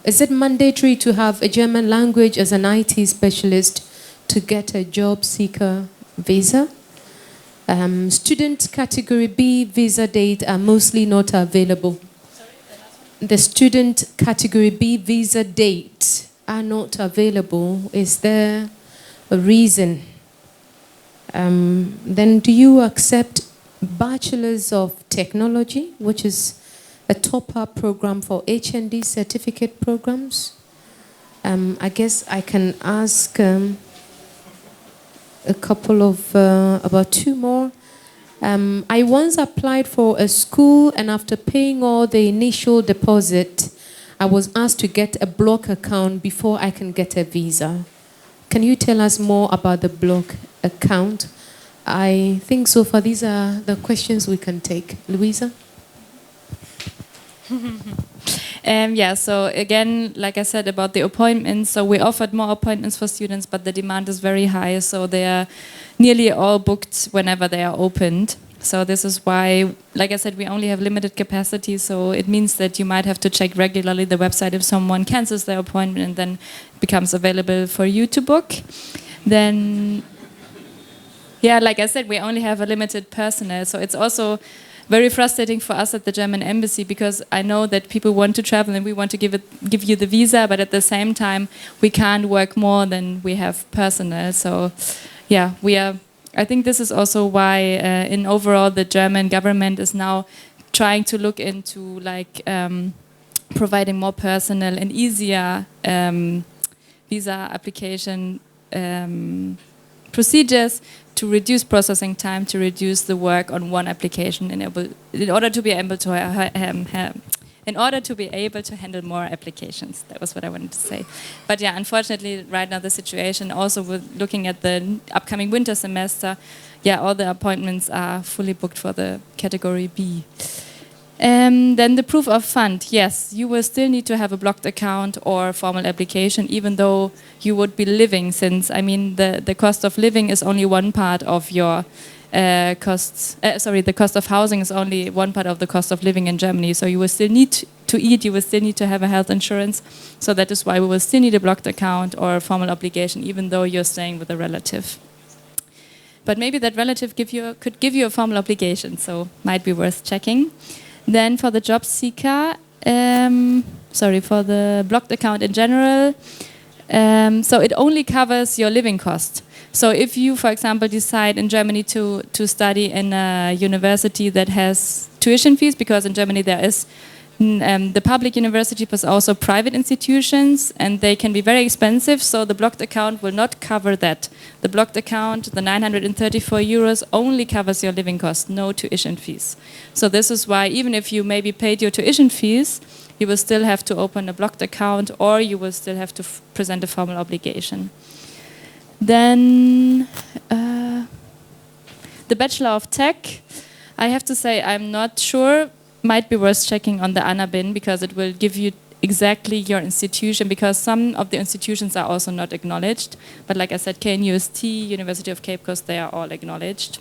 Is it mandatory to have a German language as an IT specialist to get a job seeker visa? Student category B visa date are mostly not available. The student category B visa date are not available. Is there a reason? Then do you accept Bachelors of Technology, which is a top-up program for HND certificate programs? I guess I can ask a couple of, about 2 more. I once applied for a school, and after paying all the initial deposit, I was asked to get a block account before I can get a visa. Can you tell us more about the block account? I think so far these are the questions we can take. Louisa? Yeah, so again, like I said about the appointments, so we offered more appointments for students, but the demand is very high, so they are nearly all booked whenever they are opened. So this is why, like I said, we only have limited capacity, so it means that you might have to check regularly the website if someone cancels their appointment and then becomes available for you to book. Then, yeah, like I said, we only have a limited personnel, so it's also very frustrating for us at the German embassy, because I know that people want to travel and we want to give you the visa, but at the same time we can't work more than we have personnel. So yeah, I think this is also why in overall the German government is now trying to look into like providing more personnel and easier visa application procedures to reduce processing time, to reduce the work on one application, in order to be able to handle more applications. That was what I wanted to say. But yeah, unfortunately, right now the situation, also with looking at the upcoming winter semester, yeah, all the appointments are fully booked for the category B. Then the proof of fund, yes, you will still need to have a blocked account or formal application, even though you would be living, since, I mean, the cost of living is only one part of your costs. The cost of housing is only one part of the cost of living in Germany. So you will still need to eat, you will still need to have a health insurance. So that is why we will still need a blocked account or a formal obligation, even though you're staying with a relative. But maybe that relative could give you a formal obligation, so might be worth checking. Then for the job seeker, for the blocked account in general, So it only covers your living cost. So if you, for example, decide in Germany to study in a university that has tuition fees, because in Germany there is the public university, but also private institutions, and they can be very expensive, so the blocked account will not cover that. The blocked account, the 934 euros, only covers your living cost, no tuition fees. So this is why even if you maybe paid your tuition fees, you will still have to open a blocked account, or you will still have to present a formal obligation. Then the Bachelor of Tech, I have to say I'm not sure. Might be worth checking on the ANABIN, because it will give you exactly your institution, because some of the institutions are also not acknowledged. But like I said, KNUST, University of Cape Coast, they are all acknowledged.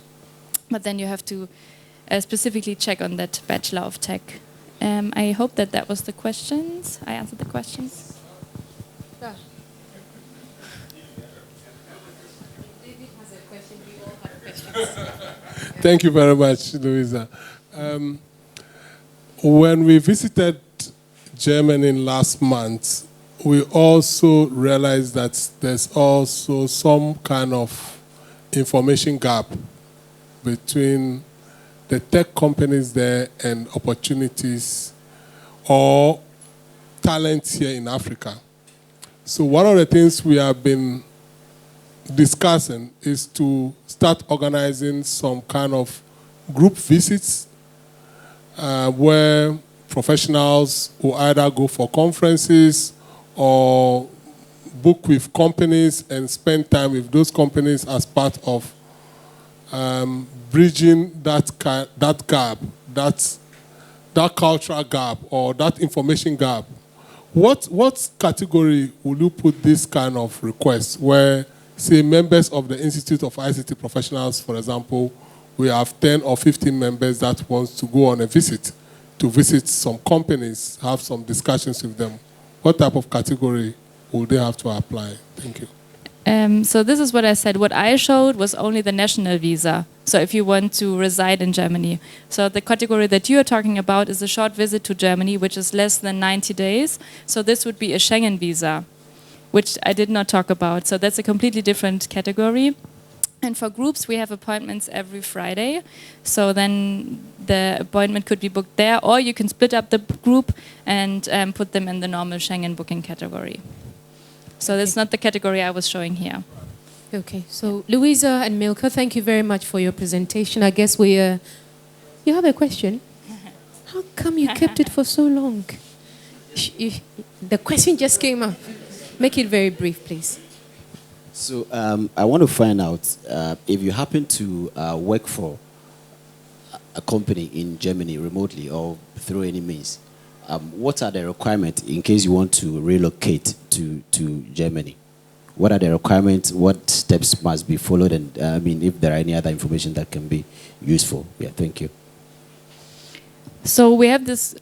But then you have to specifically check on that Bachelor of Tech. I hope that that was the questions. I answered the questions. Yeah. David has a question. We all have questions. Thank you very much, Louisa. When we visited Germany last month, we also realized that there's also some kind of information gap between the tech companies there and opportunities or talents here in Africa. So one of the things we have been discussing is to start organizing some kind of group visits where professionals will either go for conferences or book with companies and spend time with those companies as part of bridging that gap, that cultural gap or that information gap. What category will you put this kind of request where, say, members of the Institute of ICT Professionals, for example, we have 10 or 15 members that want to go on a visit, to visit some companies, have some discussions with them. What type of category would they have to apply? Thank you. So this is what I said. What I showed was only the national visa. So if you want to reside in Germany. So the category that you are talking about is a short visit to Germany, which is less than 90 days. So this would be a Schengen visa, which I did not talk about. So that's a completely different category. And for groups, we have appointments every Friday. So then the appointment could be booked there, or you can split up the group and put them in the normal Schengen booking category. So that's not the category I was showing here. Okay, so Louisa and Milka, thank you very much for your presentation. I guess we, you have a question? How come you kept it for so long? The question just came up. Make it very brief, please. So I want to find out if you happen to work for a company in Germany remotely or through any means, what are the requirements in case you want to relocate to Germany? What are the requirements? What steps must be followed? And I mean, if there are any other information that can be useful. Yeah, thank you. So we have this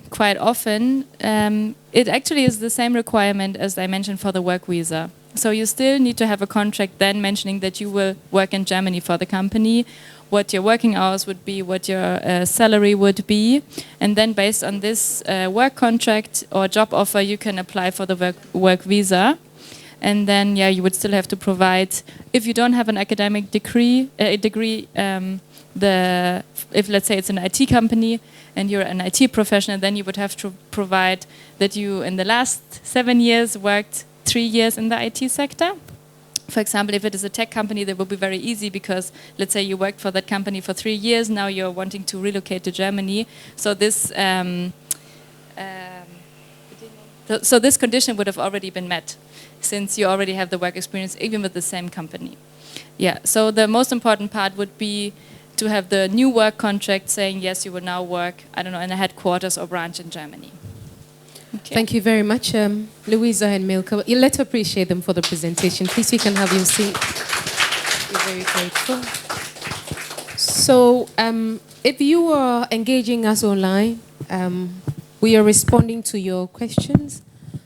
quite often. It actually is the same requirement as I mentioned for the work visa. So you still need to have a contract then mentioning that you will work in Germany for the company, what your working hours would be, what your salary would be. And then based on this work contract or job offer, you can apply for the work visa. And then, yeah, you would still have to provide, if you don't have an academic degree, if let's say it's an IT company and you're an IT professional, then you would have to provide that you in the last 7 years worked 3 years in the IT sector. For example, if it is a tech company, that will be very easy because let's say you worked for that company for 3 years, now you're wanting to relocate to Germany. So this this condition would have already been met since you already have the work experience even with the same company. Yeah, so the most important part would be to have the new work contract saying, yes, you will now work, I don't know, in a headquarters or branch in Germany. Okay. Thank you very much, Louisa and Milka. Let's appreciate them for the presentation. Please, we can have you seat. We're very grateful. So, if you are engaging us online, we are responding to your questions.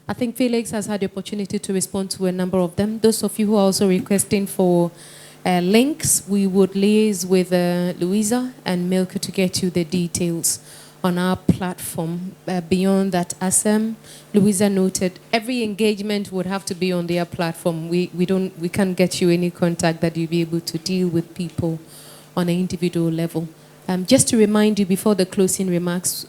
I think Felix has had the opportunity to respond to a number of them. Those of you who are also requesting for links, we would liaise with Louisa and Milka to get you the details on our platform. Beyond that, as Louisa noted, every engagement would have to be on their platform. We can't get you any contact that you'll be able to deal with people on an individual level. Just to remind you before the closing remarks,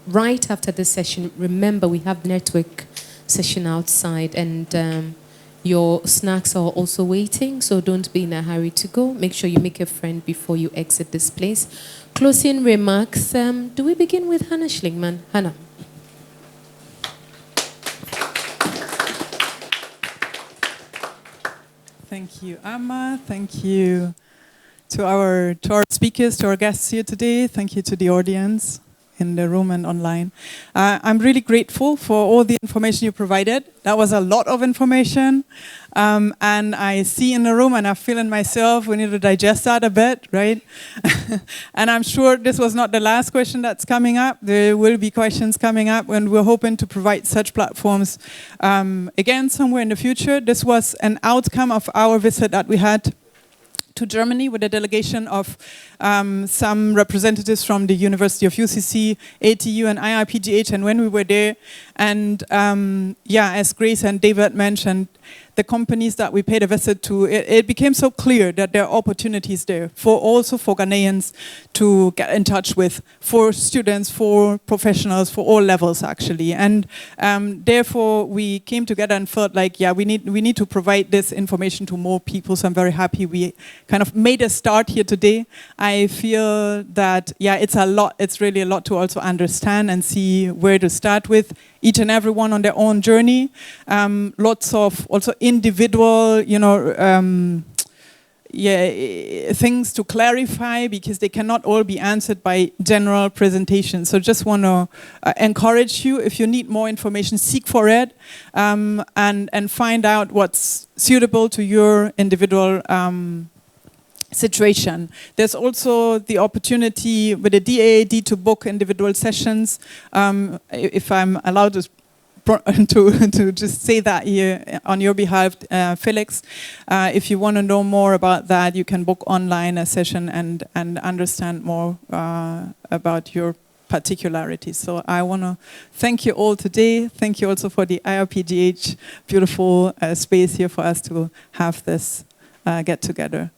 right after this session, remember we have network session outside, and your snacks are also waiting, so don't be in a hurry to go. Make sure you make a friend before you exit this place. Closing remarks, do we begin with Hannah Schlingman? Hannah. Thank you, Amma. Thank you to our speakers, to our guests here today. Thank you to the audience in the room and online. I'm really grateful for all the information you provided. That was a lot of information. And I see in the room, and I feel in myself, we need to digest that a bit, right? And I'm sure this was not the last question that's coming up. There will be questions coming up, and we're hoping to provide such platforms again somewhere in the future. This was an outcome of our visit that we had to Germany with a delegation of some representatives from the University of UCC, ATU, and IIPGH. And when we were there, and as Grace and David mentioned, the companies that we paid a visit to, it became so clear that there are opportunities there also for Ghanaians to get in touch with, for students, for professionals, for all levels actually. And therefore we came together and felt like, we need to provide this information to more people. So I'm very happy we kind of made a start here today. I feel that, it's really a lot to also understand and see where to start with, each and every one on their own journey. Lots of also individual, things to clarify, because they cannot all be answered by general presentations. So just want to encourage you, if you need more information, seek for it, and find out what's suitable to your individual situation. There's also the opportunity with the DAAD to book individual sessions. If I'm allowed to just say that here on your behalf, Felix, if you want to know more about that, you can book online a session and understand more about your particularities. So I want to thank you all today. Thank you also for the IIPGH beautiful space here for us to have this get together.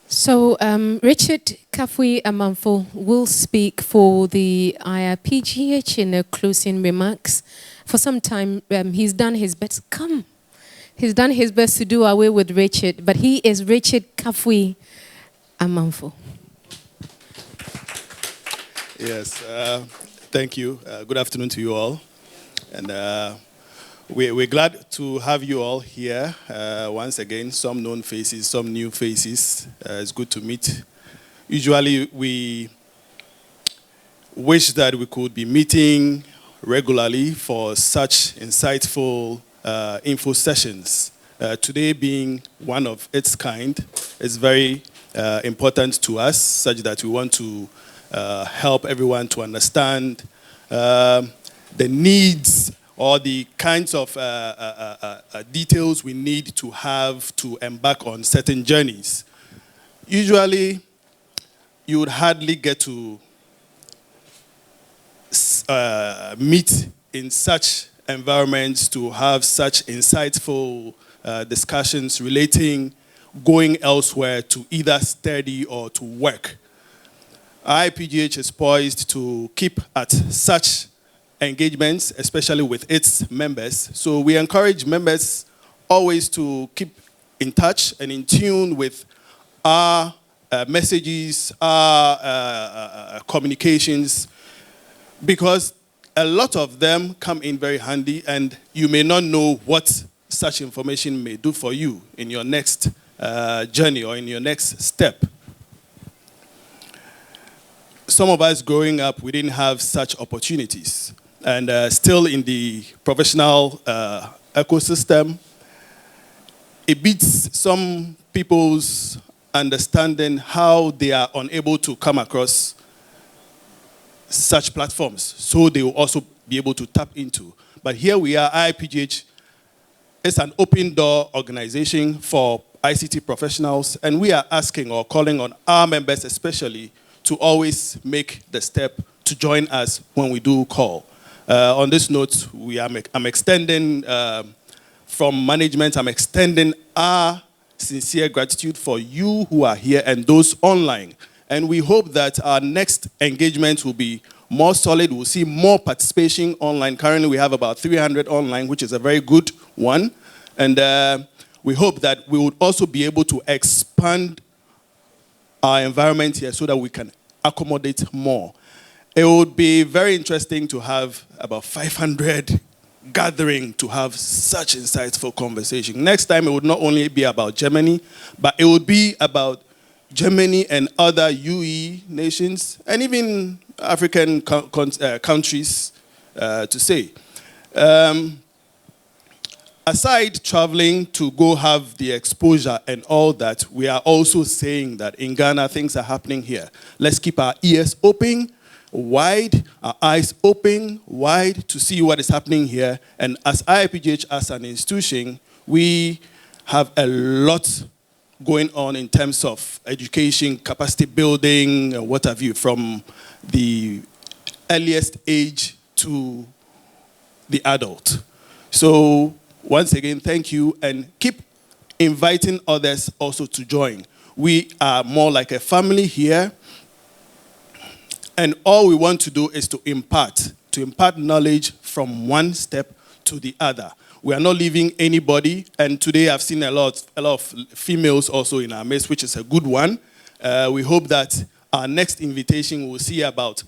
So Richard Kafui Amanfo will speak for the IIPGH in the closing remarks. For some time, he's done his best. He's done his best to do away with Richard, but he is Richard Kafui Amanfo. Yes, thank you. Good afternoon to you all. And we're glad to have you all here once again. Some known faces, some new faces. It's good to meet. Usually we wish that we could be meeting regularly for such insightful info sessions. Today being one of its kind, is very important to us, such that we want to help everyone to understand the needs or the kinds of details we need to have to embark on certain journeys. Usually, you would hardly get to meet in such environments to have such insightful discussions relating going elsewhere to either study or to work. IIPGH is poised to keep at such engagements, especially with its members. So we encourage members always to keep in touch and in tune with our messages, our communications, because a lot of them come in very handy, and you may not know what such information may do for you in your next journey or in your next step. Some of us growing up, we didn't have such opportunities. And still in the professional ecosystem, it beats some people's understanding how they are unable to come across such platforms, so they will also be able to tap into. But here we are, IIPGH is an open door organization for ICT professionals, and we are asking or calling on our members especially to always make the step to join us when we do call. On this note, I'm extending, from management, I'm extending our sincere gratitude for you who are here and those online. And we hope that our next engagement will be more solid. We'll see more participation online. Currently, we have about 300 online, which is a very good one. And we hope that we would also be able to expand our environment here so that we can accommodate more. It would be very interesting to have about 500 gathering to have such insightful conversation. Next time, it would not only be about Germany, but it would be about Germany and other UE nations, and even African countries, to say. Aside traveling to go have the exposure and all that, we are also saying that in Ghana, things are happening here. Let's keep our ears open, wide, our eyes open, wide, to see what is happening here. And as IIPGH, as an institution, we have a lot going on in terms of education, capacity building, what have you, from the earliest age to the adult. So once again, thank you, and keep inviting others also to join. We are more like a family here, and all we want to do is to impart knowledge from one step to the other. We are not leaving anybody, and today I've seen a lot of females also in our midst, which is a good one. We hope that our next invitation will see about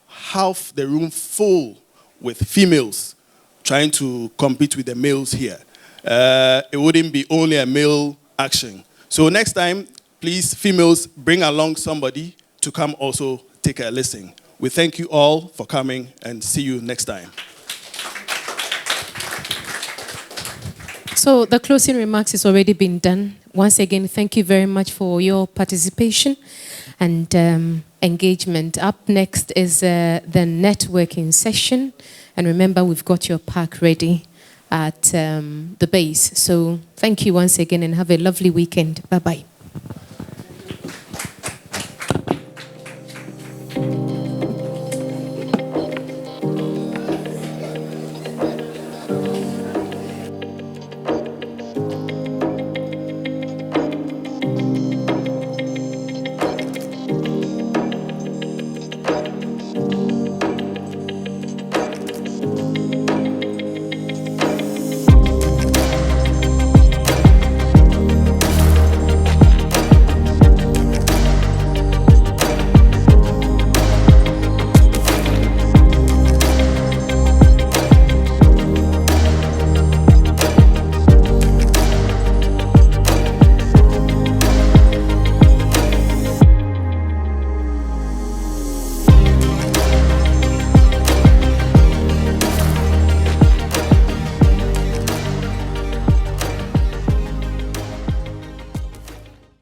half the room full with females trying to compete with the males here. It wouldn't be only a male action. So next time, please, females, bring along somebody to come also take a listen. We thank you all for coming, and see you next time. So the closing remarks has already been done. Once again, thank you very much for your participation and engagement. Up next is the networking session. And remember, we've got your pack ready at the base. So thank you once again, and have a lovely weekend. Bye-bye.